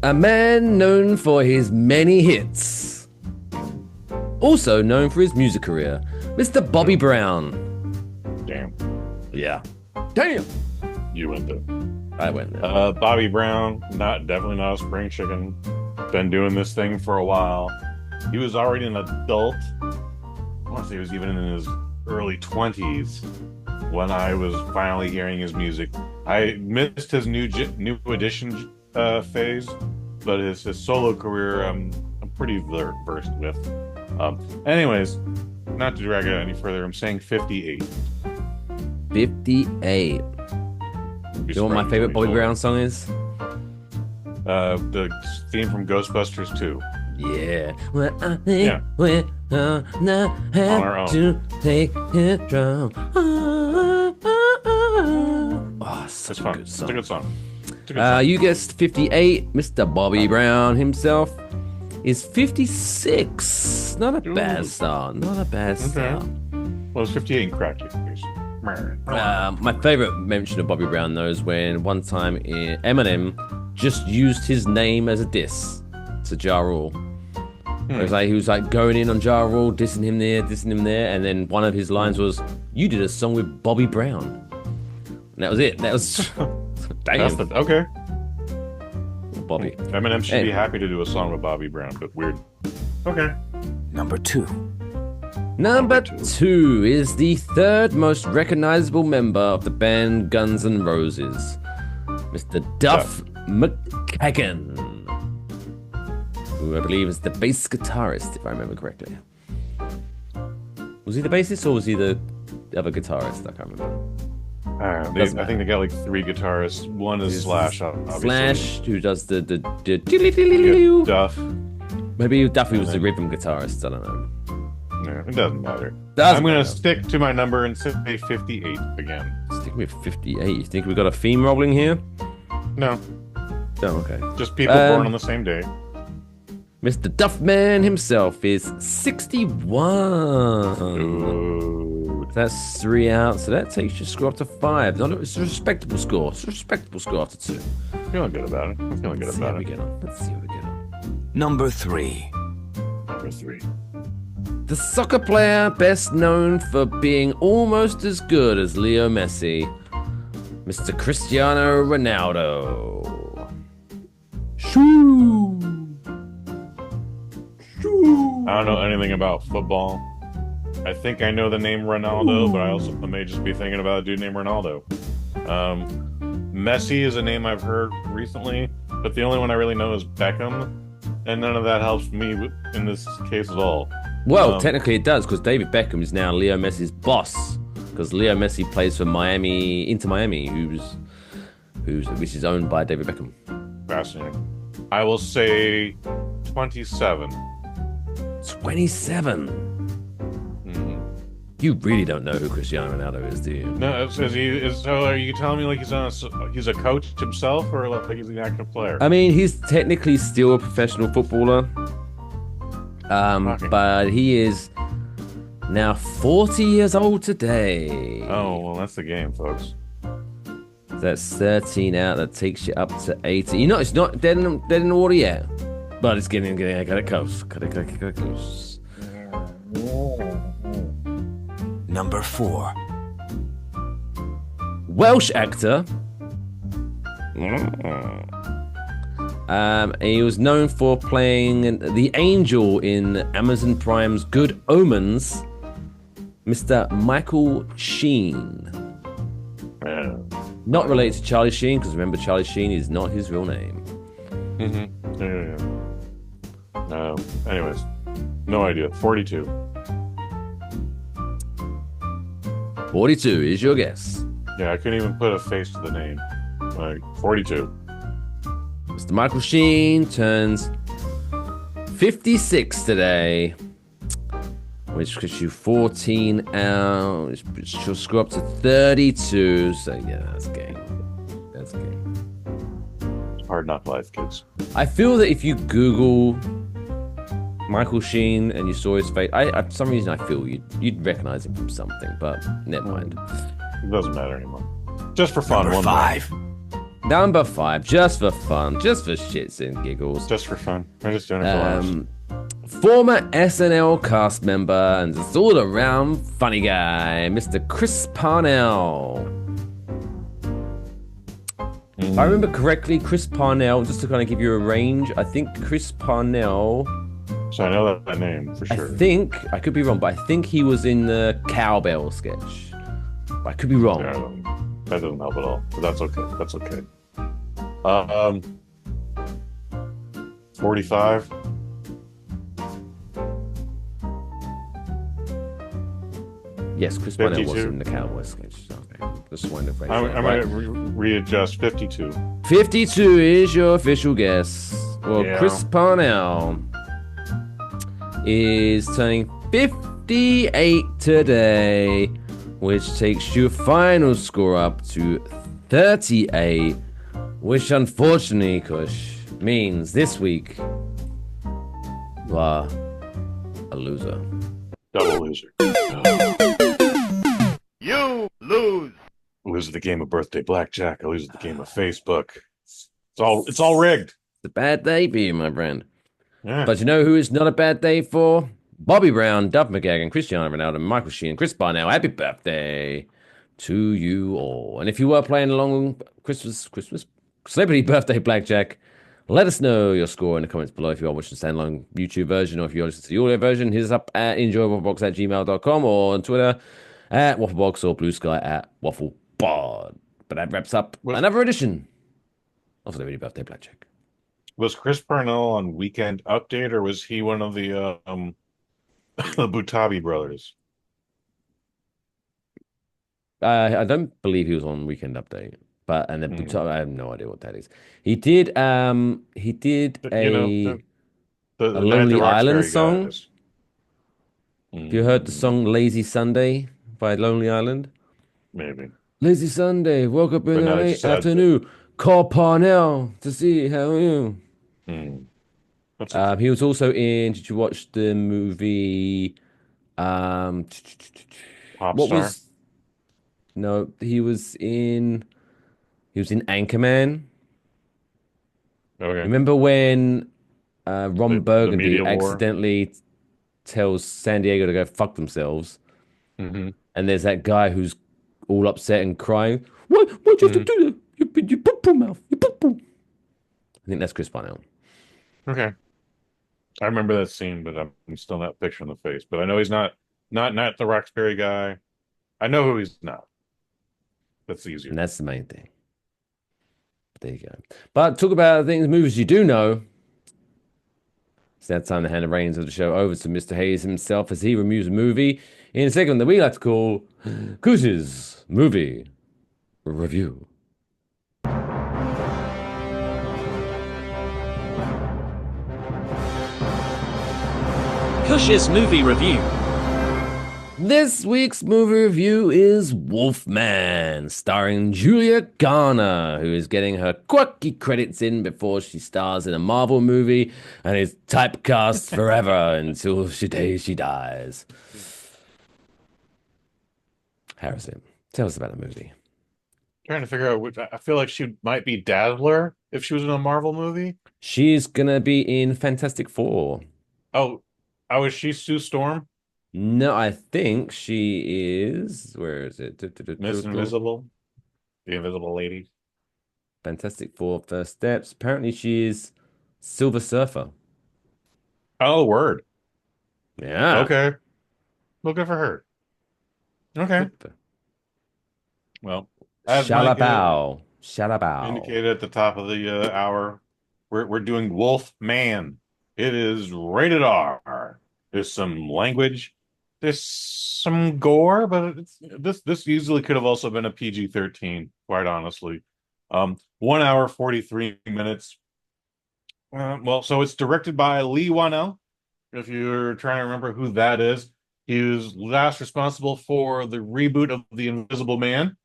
A man known for his many hits. Also known for his music career, Mr. Bobby Brown. Damn. Yeah. Damn. You went there. I went there. Bobby Brown, definitely not a spring chicken. Been doing this thing for a while. He was already an adult. I want to say he was even in his early 20s when I was finally hearing his music. I missed his new edition phase, but his solo career I'm pretty versed with. Anyways, not to drag it any further, I'm saying 58. 58. You know what my favorite Bobby Brown song is? The theme from Ghostbusters 2. Yeah. Well, I think we're gonna have our own. to take it down. Oh, such It's a fun. good It's song. a good song. It's a good song. You guessed 58. Mr. Bobby Brown himself is 56. Not a bad start. Not a bad start. Well, it's 58 in crack. My favorite mention of Bobby Brown, though, is when one time Eminem just used his name as a diss to Ja Rule. He was like going in on Ja Rule, dissing him there, and then one of his lines was, "You did a song with Bobby Brown." And that was it. That was damn. Okay. Bobby. Eminem should be happy to do a song with Bobby Brown, but weird. Okay. Number 2. Number 2 is the third most recognizable member of the band Guns N' Roses, Mr. Duff McKagan, who I believe is the bass guitarist, if I remember correctly. Was he the bassist or was he the other guitarist? I can't remember. I think they got like 3 guitarists. One is Slash, obviously. Slash, who does the Duff. Maybe Duffy was the rhythm guitarist. I don't know. Yeah, it doesn't matter. I'm going to stick to my number and say 58 again. Stick with 58. You think we got a theme rolling here? No. Oh, okay. Just people born on the same day. Mr. Duffman himself is 61. Ooh. That's 3 out, so that takes your score up to 5. It's a respectable score. It's a respectable score after 2. Feeling good about it. I'm feeling good about it. Let's see how we get on. Number 3. The soccer player best known for being almost as good as Leo Messi, Mr. Cristiano Ronaldo. Shoo! I don't know anything about football. I think I know the name Ronaldo, but I also may just be thinking about a dude named Ronaldo. Messi is a name I've heard recently, but the only one I really know is Beckham, and none of that helps me in this case at all. Well, technically it does, because David Beckham is now Leo Messi's boss, because Leo Messi plays for Inter Miami, which is owned by David Beckham. Fascinating. I will say 27. 27? You really don't know who Cristiano Ronaldo is, do you? No, so are you telling me like he's a coach himself, or like he's an active player? I mean, he's technically still a professional footballer, but he is now 40 years old today. Oh, well, that's the game, folks. That's 13 out. That takes you up to 80. You know, it's not dead in the water yet, but it's getting close. Got it close. Number 4. Welsh actor. He was known for playing the angel in Amazon Prime's Good Omens, Mr. Michael Sheen. Not related to Charlie Sheen, because remember, Charlie Sheen is not his real name. Anyways, no idea. 42. 42 is your guess. Yeah, I couldn't even put a face to the name. Like, 42. Mr. Michael Sheen turns 56 today, which gives you 14 out, which will screw up to 32. So, yeah, that's game. That's game. It's hard knock life, kids. I feel that if you Google Michael Sheen and you saw his face, for some reason I feel you'd recognize him from something, but never mind. It doesn't matter anymore. Just for fun. Number 5. Number 5, just for fun, just for shits and giggles. Just for fun. I'm just doing it for laughs. Former SNL cast member and just all-around funny guy, Mr. Chris Parnell. If I remember correctly, Chris Parnell, just to kind of give you a range, I think Chris Parnell... So I know that name, for sure. I could be wrong, but I think he was in the Cowbell sketch. But I could be wrong. Yeah, that doesn't help at all, but that's okay. That's okay. 45. Yes, Chris Parnell was in the Cowboy sketch. Okay, just wanted to I might readjust. 52. 52 is your official guess. Well, yeah. Chris Parnell is turning 58 today, which takes your final score up to 38, which unfortunately, Kush, means this week you are a loser. Double loser. You lose. Lose at the game of birthday blackjack. I lose at the game of Facebook. It's all rigged. It's a bad day for you, my friend. Yeah. But you know who is not a bad day for? Bobby Brown, Duff McGagan, Cristiano Ronaldo, Michael Sheen, Chris Parnell. Happy birthday to you all. And if you were playing along Christmas celebrity birthday blackjack, let us know your score in the comments below if you are watching the standalone YouTube version, or if you're listening to the audio version. Hit us up at enjoywafflebox@gmail.com, or on Twitter at Wafflebox, or Blue Sky at WafflePod. But that wraps up another edition of Celebrity Birthday Blackjack. Was Chris Parnell on Weekend Update, or was he one of the the Butabi brothers? I don't believe he was on Weekend Update, but and then Hmm. I have no idea what that is. He did You know, a the Night at the Lonely Island Roxbury song. guys. Have you heard the Mm, song Lazy Sunday by Lonely Island? maybe. Lazy Sunday, woke up in But the now that you late said it, afternoon, call Parnell to see how you. mm, that's a He was also in. Did you watch the movie? Um, pop what star. was? No, he was in. He was in Anchorman. Okay. Remember when Ron The Burgundy Media War. accidentally tells San Diego to go fuck themselves, Hmm. and there's that guy who's all upset and crying. Why'd you have to Hmm. do that? You poo poo mouth. You poo poo. I think that's Chris Parnell. Okay. I remember that scene, but I'm still not picturing the face. But I know he's not the Roxbury guy. I know who he's not. That's And easier. that's the main thing. There you go. But talk about things, movies you do know. It's now time to hand the reins of the show over to Mr. Hayes himself as he reviews a movie in a segment that we like to call Kush's Movie Review. Kush's Movie Review. This week's movie review is Wolfman, starring Julia Garner, who is getting her quirky credits in before she stars in a Marvel movie and is typecast forever until she dies. Harrison, tell us about the movie. Trying to figure out which. I feel like she might be Dazzler if she was in a Marvel movie. She's gonna be in Fantastic Four. Oh, oh, is she Sue Storm? No, I think she is. Where is it? Miss Invisible, the Invisible Lady. Fantastic Four First Steps. Apparently, she is Silver Surfer. Oh, word. Yeah. Okay. Well, good for her. Okay. Well, as Mike Shalabow. Shalabow. indicated at the top of the hour, we're doing Wolf Man. It is rated R. There's some language. There's some gore, but this easily could have also been a PG-13, quite honestly. 1 hour 43 minutes. Well, so it's directed by Lee Wanell. If you're trying to remember who that is, he was last responsible for the reboot of The Invisible Man,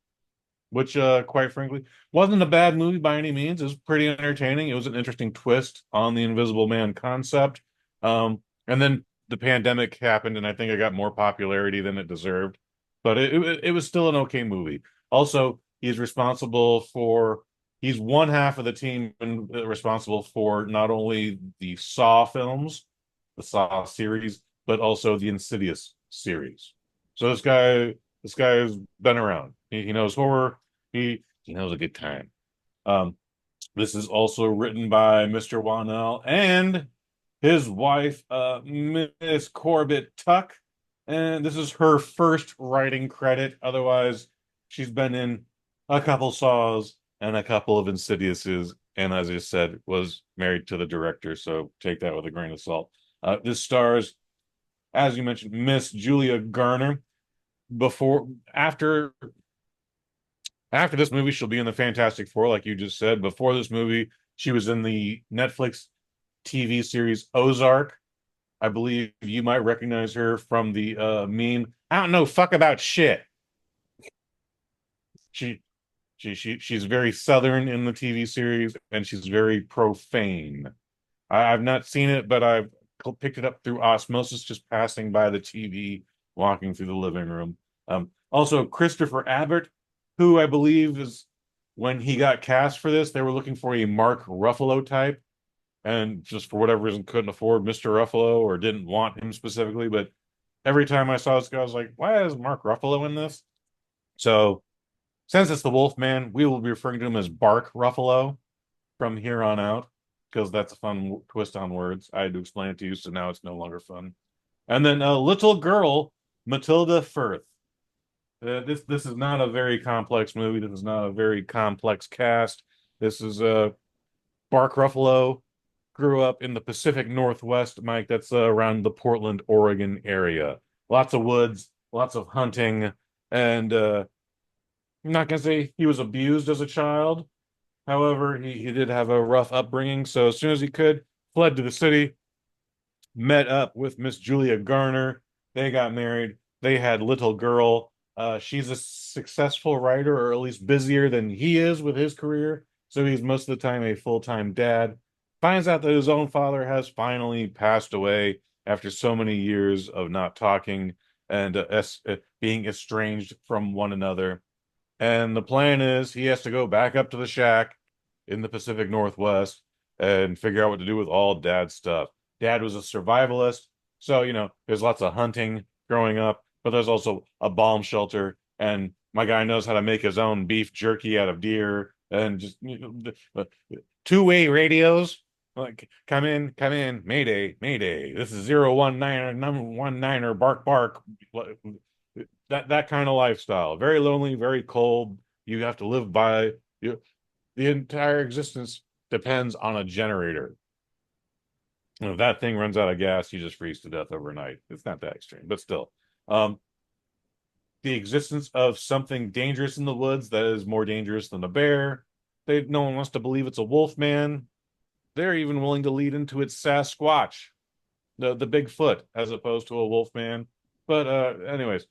which, quite frankly, wasn't a bad movie by any means. It was pretty entertaining. It was an interesting twist on the Invisible Man concept. And then the pandemic happened, and I think it got more popularity than it deserved. But it was still an okay movie. Also, he's one half of the team responsible for not only the Saw films, the Saw series, but also the Insidious series. So this guy has been around. He knows horror. He knows a good time. Um, this is also written by Mr. Wanell and his wife, Miss Corbett Tuck. And this is her first writing credit. Otherwise, she's been in a couple Saws and a couple of Insidiouses. And as I said, was married to the director. So take that with a grain of salt. This stars, as you mentioned, Miss Julia Garner. Before, after this movie, she'll be in the Fantastic Four, like you just said. Before this movie, she was in the Netflix TV series Ozark. I believe you might recognize her from the meme. I don't know fuck about shit. She she's very southern in the TV series, and she's very profane. I've not seen it, but I've picked it up through osmosis, just passing by the TV, walking through the living room. Also, Christopher Abbott, who I believe is when he got cast for this, they were looking for a Mark Ruffalo type, and just for whatever reason couldn't afford Mr. Ruffalo or didn't want him specifically. But every time I saw this guy, I was like, why is Mark Ruffalo in this? So since it's the Wolfman, we will be referring to him as Bark Ruffalo from here on out, because that's a fun twist on words. I had to explain it to you, so now it's no longer fun. And then a little girl, Matilda Firth. This is not a very complex movie. This is not a very complex cast. This is Bark Ruffalo grew up in the Pacific Northwest, Mike. That's around the Portland, Oregon area. Lots of woods, lots of hunting, and I'm not gonna say he was abused as a child. However, he did have a rough upbringing. So as soon as he could, fled to the city, met up with Miss Julia Garner. They got married. They had little girl. She's a successful writer, or at least busier than he is with his career. So he's most of the time a full-time dad. Finds out that his own father has finally passed away after so many years of not talking and being estranged from one another. And the plan is he has to go back up to the shack in the Pacific Northwest and figure out what to do with all dad's stuff. Dad was a survivalist, so there's lots of hunting growing up, but there's also a bomb shelter, and my guy knows how to make his own beef jerky out of deer, and just two-way radios. Like, come in, mayday, mayday. This is 019er, number 19er, bark, bark. That kind of lifestyle. Very lonely, very cold. You have to live by you. The entire existence depends on a generator. And if that thing runs out of gas, you just freeze to death overnight. It's not that extreme, but still. The existence of something dangerous in the woods that is more dangerous than a bear. No one wants to believe it's a Wolfman. They're even willing to lead into its Sasquatch, the Bigfoot, as opposed to a Wolfman. But anyways,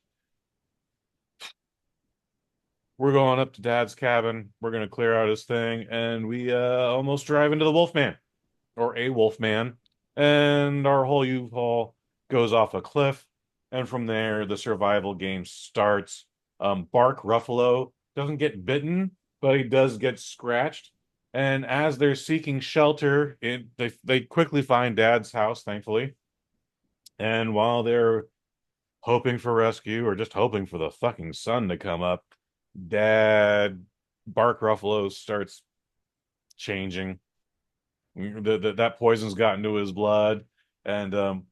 we're going up to Dad's cabin. We're going to clear out his thing, and we almost drive into the Wolfman, or a Wolfman, and our whole U-Haul goes off a cliff, and from there, the survival game starts. Bark Ruffalo doesn't get bitten, but he does get scratched, and as they're seeking shelter, they quickly find Dad's house, thankfully, and while they're hoping for rescue, or just hoping for the fucking sun to come up, Dad Bark Ruffalo starts changing. That poison's gotten into his blood, and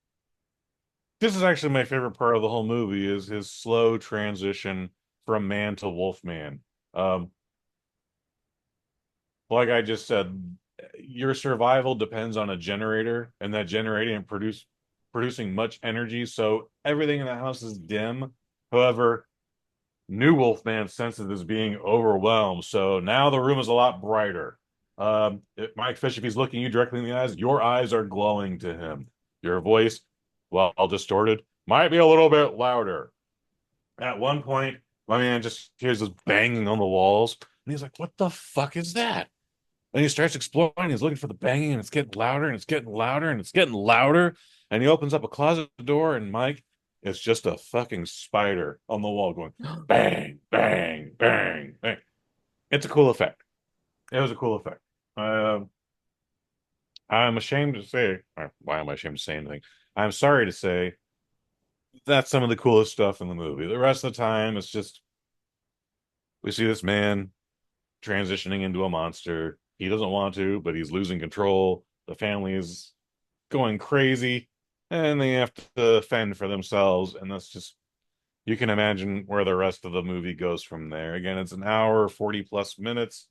this is actually my favorite part of the whole movie, is his slow transition from man to Wolfman. Like I just said, your survival depends on a generator, and that generator producing much energy, so everything in the house is dim. However, new Wolfman senses is being overwhelmed, so now the room is a lot brighter. Mike Fish, if he's looking you directly in the eyes, your eyes are glowing to him. Your voice, while distorted, might be a little bit louder. At one point, my man just hears this banging on the walls, and he's like, what the fuck is that? And he starts exploring, he's looking for the banging, and it's getting louder, and it's getting louder, and it's getting louder, and he opens up a closet door, and Mike, it's just a fucking spider on the wall going bang, bang, bang, bang. It's a cool effect. It was a cool effect. I'm ashamed to say, why am I ashamed to say anything? I'm sorry to say that's some of the coolest stuff in the movie. The rest of the time, it's just, we see this man transitioning into a monster. He doesn't want to, but he's losing control. The family is going crazy, and they have to fend for themselves. And that's just, you can imagine where the rest of the movie goes from there. Again, it's an hour, 40 plus minutes.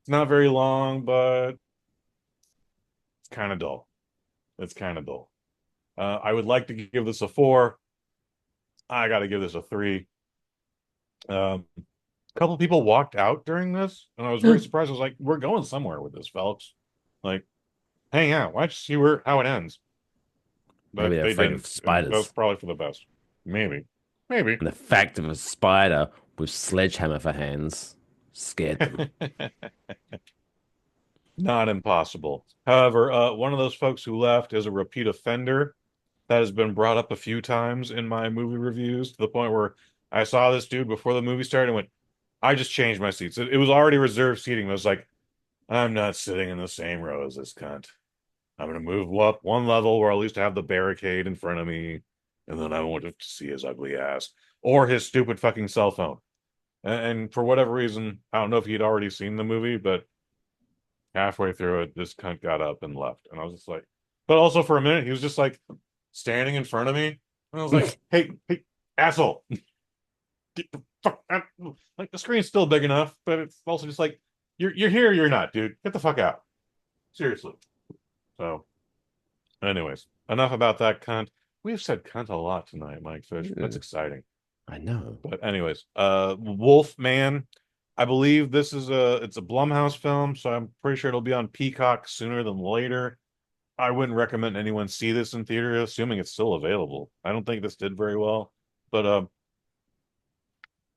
It's not very long, but it's kind of dull. It's kind of dull. I would like to give this a 4. I got to give this a 3. A couple people walked out during this, and I was very surprised. I was like, we're going somewhere with this, folks. Like, hang out. Why don't you see how it ends? But Maybe they're they afraid didn't. of spiders. That was probably for the best. Maybe. And the fact of a spider with sledgehammer for hands scared them. Not impossible. However, one of those folks who left is a repeat offender that has been brought up a few times in my movie reviews, to the point where I saw this dude before the movie started and went, I just changed my seats. It was already reserved seating. I was like, I'm not sitting in the same row as this cunt. I'm going to move up one level where I'll at least have the barricade in front of me, and then I won't have to see his ugly ass or his stupid fucking cell phone. And for whatever reason, I don't know if he'd already seen the movie, but halfway through it, this cunt got up and left. And I was just like, but also for a minute, he was just like standing in front of me. And I was like, hey, asshole. Get the fuck out. Like, the screen's still big enough, but it's also just like, you're here, you're not, dude. Get the fuck out. Seriously. So, anyways, enough about that cunt. We've said cunt a lot tonight, Mike Fish. That's exciting. I know. But anyways, Wolfman. I believe this is it's a Blumhouse film, so I'm pretty sure it'll be on Peacock sooner than later. I wouldn't recommend anyone see this in theater, assuming it's still available. I don't think this did very well, but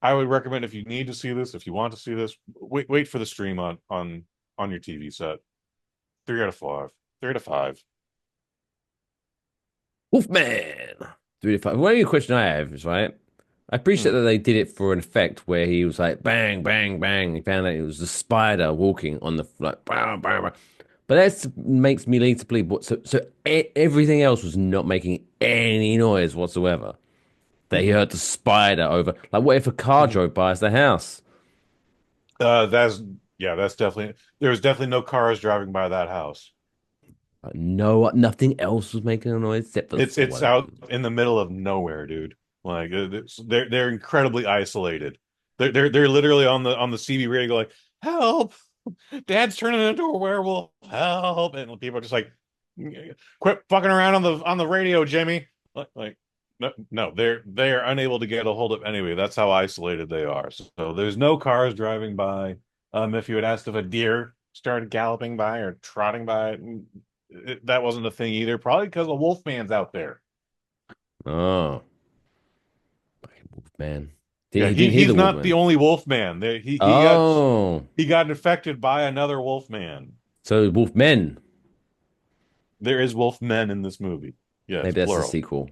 I would recommend if you need to see this, if you want to see this, wait for the stream on your TV set. 3 out of 5. 3 out of 5. Wolfman. 3 to 5. One of question I have is right. I appreciate that they did it for an effect where he was like bang, bang, bang. He found out it was the spider walking on the like bang, bang, bang. But that makes me lead to believe everything else was not making any noise whatsoever. That he heard the spider over. Like, what if a car drove by the house? That's that's definitely there's definitely no cars driving by that house. No, nothing else was making a noise except for it's out in the middle of nowhere, dude. Like they're incredibly isolated. They're literally on the CB radio going, help! Dad's turning into a werewolf. Help! And people are just like, quit fucking around on the radio, Jimmy. Like no, they're unable to get a hold of anyway. That's how isolated they are. So there's no cars driving by. If you had asked if a deer started galloping by or trotting by, that wasn't a thing either. Probably because the Wolfman's out there. Oh, Wolfman. He's not the only Wolfman. He got infected by another Wolfman. So Wolfmen. There is Wolfmen in this movie. Yes, maybe that's plural. the sequel.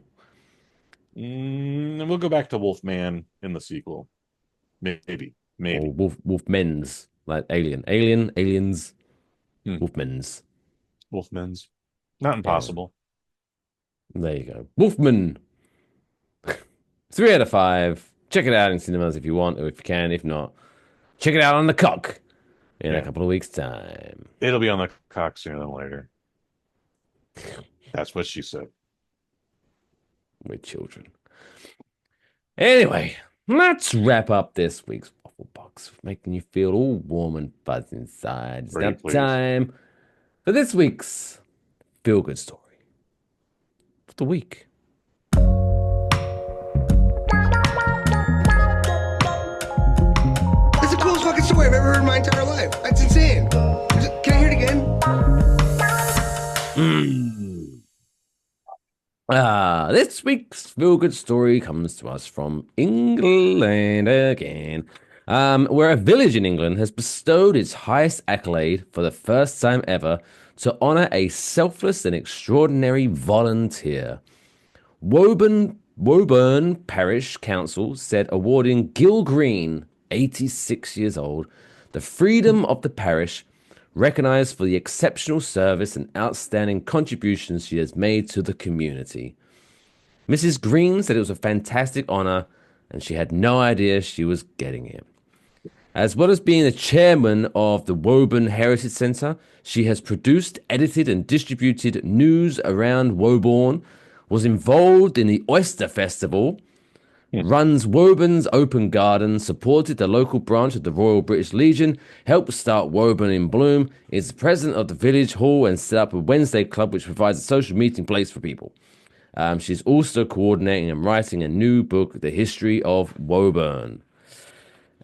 We'll go back to Wolfman in the sequel. Maybe. Or Wolfmen's, like aliens. Wolfmen's. Not impossible. Yeah. There you go. Wolfman. 3 out of 5. Check it out in cinemas if you want, or if you can. If not, check it out on the cock in a couple of weeks' time. It'll be on the cock sooner than later. That's what she said. We're children. Anyway, let's wrap up this week's Waffle Box, making you feel all warm and fuzzy inside. It's now time for this week's feel-good story of the week. It's the coolest fucking story I've ever heard in my entire life. That's insane. Can I hear it again? This week's feel-good story comes to us from England again, where a village in England has bestowed its highest accolade for the first time ever to honor a selfless and extraordinary volunteer. Woburn Parish Council said awarding Gil Green, 86 years old, the freedom of the parish, recognized for the exceptional service and outstanding contributions she has made to the community. Mrs. Green said it was a fantastic honor, and she had no idea she was getting it. As well as being the chairman of the Woburn Heritage Centre, she has produced, edited, and distributed news around Woburn, was involved in the Oyster Festival, runs Woburn's Open Garden, supported the local branch of the Royal British Legion, helped start Woburn in Bloom, is the president of the village hall, and set up a Wednesday club which provides a social meeting place for people. She's also coordinating and writing a new book, The History of Woburn.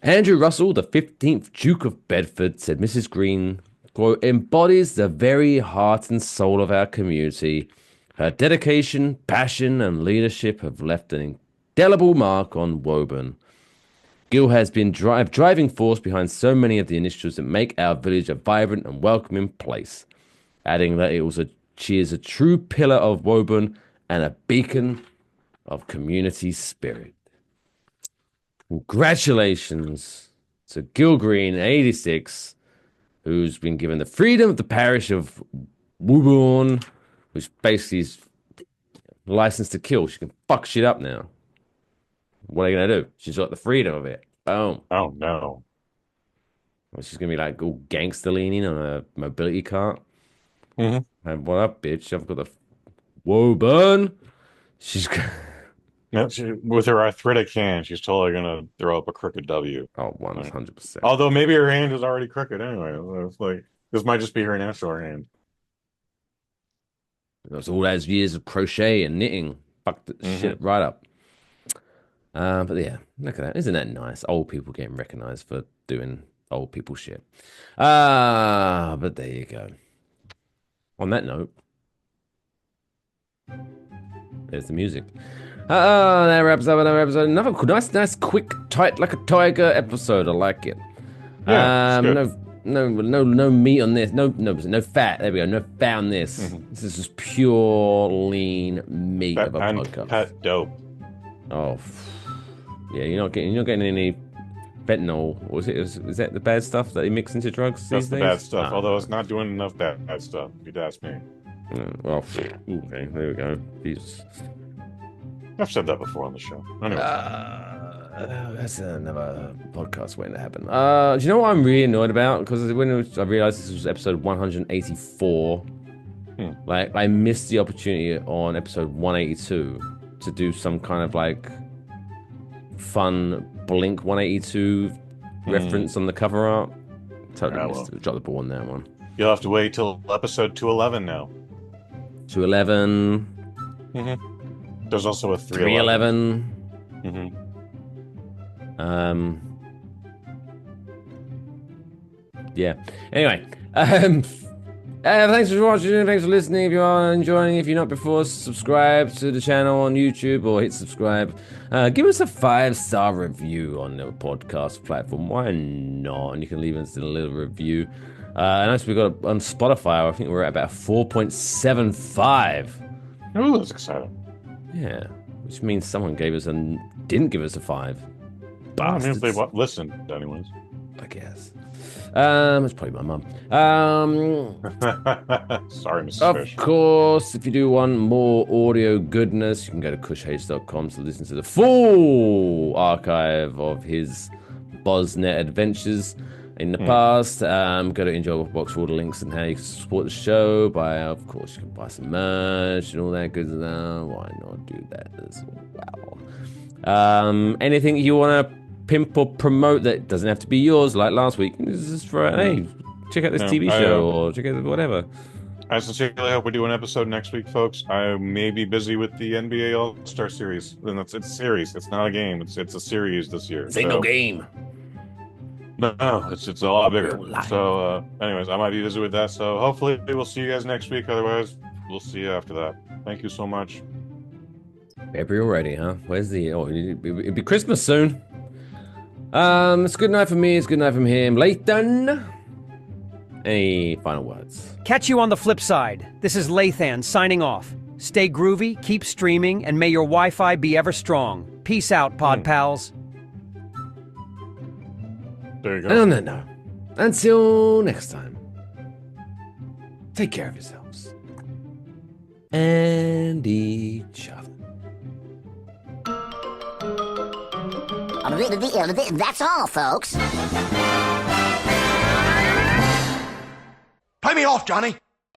Andrew Russell, the 15th Duke of Bedford, said Mrs. Green, quote, embodies the very heart and soul of our community. Her dedication, passion, and leadership have left an indelible mark on Woburn. Gil has been driving force behind so many of the initiatives that make our village a vibrant and welcoming place, adding that she is a true pillar of Woburn and a beacon of community spirit. Congratulations to Gil Green, 86, who's been given the freedom of the parish of Woburn, which basically is licensed to kill. She can fuck shit up now. What are you going to do? She's got the freedom of it. Boom. Oh, no. Well, she's going to be like all gangster leaning on a mobility cart. Mm-hmm. And what up, bitch? I've got the Woburn. She's with her arthritic hand, she's totally going to throw up a crooked W. Oh, 100%. Although maybe her hand is already crooked anyway. It's like, this might just be her natural hand. That's all those years of crochet and knitting. Fucked the shit right up. But yeah, look at that. Isn't that nice? Old people getting recognized for doing old people shit. But there you go. On that note, there's the music. That wraps up another episode. Another nice, quick, tight, like a tiger episode. I like it. Yeah, no meat on this. No fat. There we go. No fat on this. Mm-hmm. This is just pure lean meat of a podcast. Pet dope. Oh, yeah. You're not getting any fentanyl. Or is that the bad stuff that they mix into drugs That's these the days? bad stuff. Although it's not doing enough bad stuff. If you'd ask me. Well, okay. There we go. Jesus. I've said that before on the show. Anyway. That's another podcast waiting to happen. Do you know what I'm really annoyed about? Because when I realized this was episode 184, like I missed the opportunity on episode 182 to do some kind of like fun Blink 182 reference on the cover art. Totally missed it. Drop the ball on that one. You'll have to wait till episode 211 now. 211. There's also a 311. Yeah. Anyway, thanks for watching. Thanks for listening. If you are enjoying, if you're not before, subscribe to the channel on YouTube or hit subscribe. Give us a 5-star review on the podcast platform. Why not? And you can leave us a little review. And also we got on Spotify. I think we're at about 4.75. Oh, that's exciting. Yeah, which means someone didn't give us a 5. Bastards. I mean, if they listened, anyways. I guess. It's probably my mum. Sorry, Mrs. Fish. Of course, if you do want more audio goodness, you can go to kushhage.com to listen to the full archive of his Bosnet adventures in the past. Go to Enjoy Waffle Box for all the links and how you can support the show. Of course, you can buy some merch and all that good stuff. Why not do that as well? Anything you want to pimp or promote that doesn't have to be yours, like last week. This is for, hey, check out this TV show or check out whatever. I sincerely hope we do an episode next week, folks. I may be busy with the NBA All-Star Series. And it's a series. It's not a game. It's a series this year. Single game. No, it's a lot bigger. So, anyways, I might be busy with that. So, hopefully, we'll see you guys next week. Otherwise, we'll see you after that. Thank you so much. February already, huh? Where's the? Oh, it'll be Christmas soon. It's good night from me. It's good night from him. Lathan. Any final words? Catch you on the flip side. This is Lathan signing off. Stay groovy, keep streaming, and may your Wi-Fi be ever strong. Peace out, pod pals. There you go. And on that note, until next time, take care of yourselves and each other. That's all, folks. Play me off, Johnny.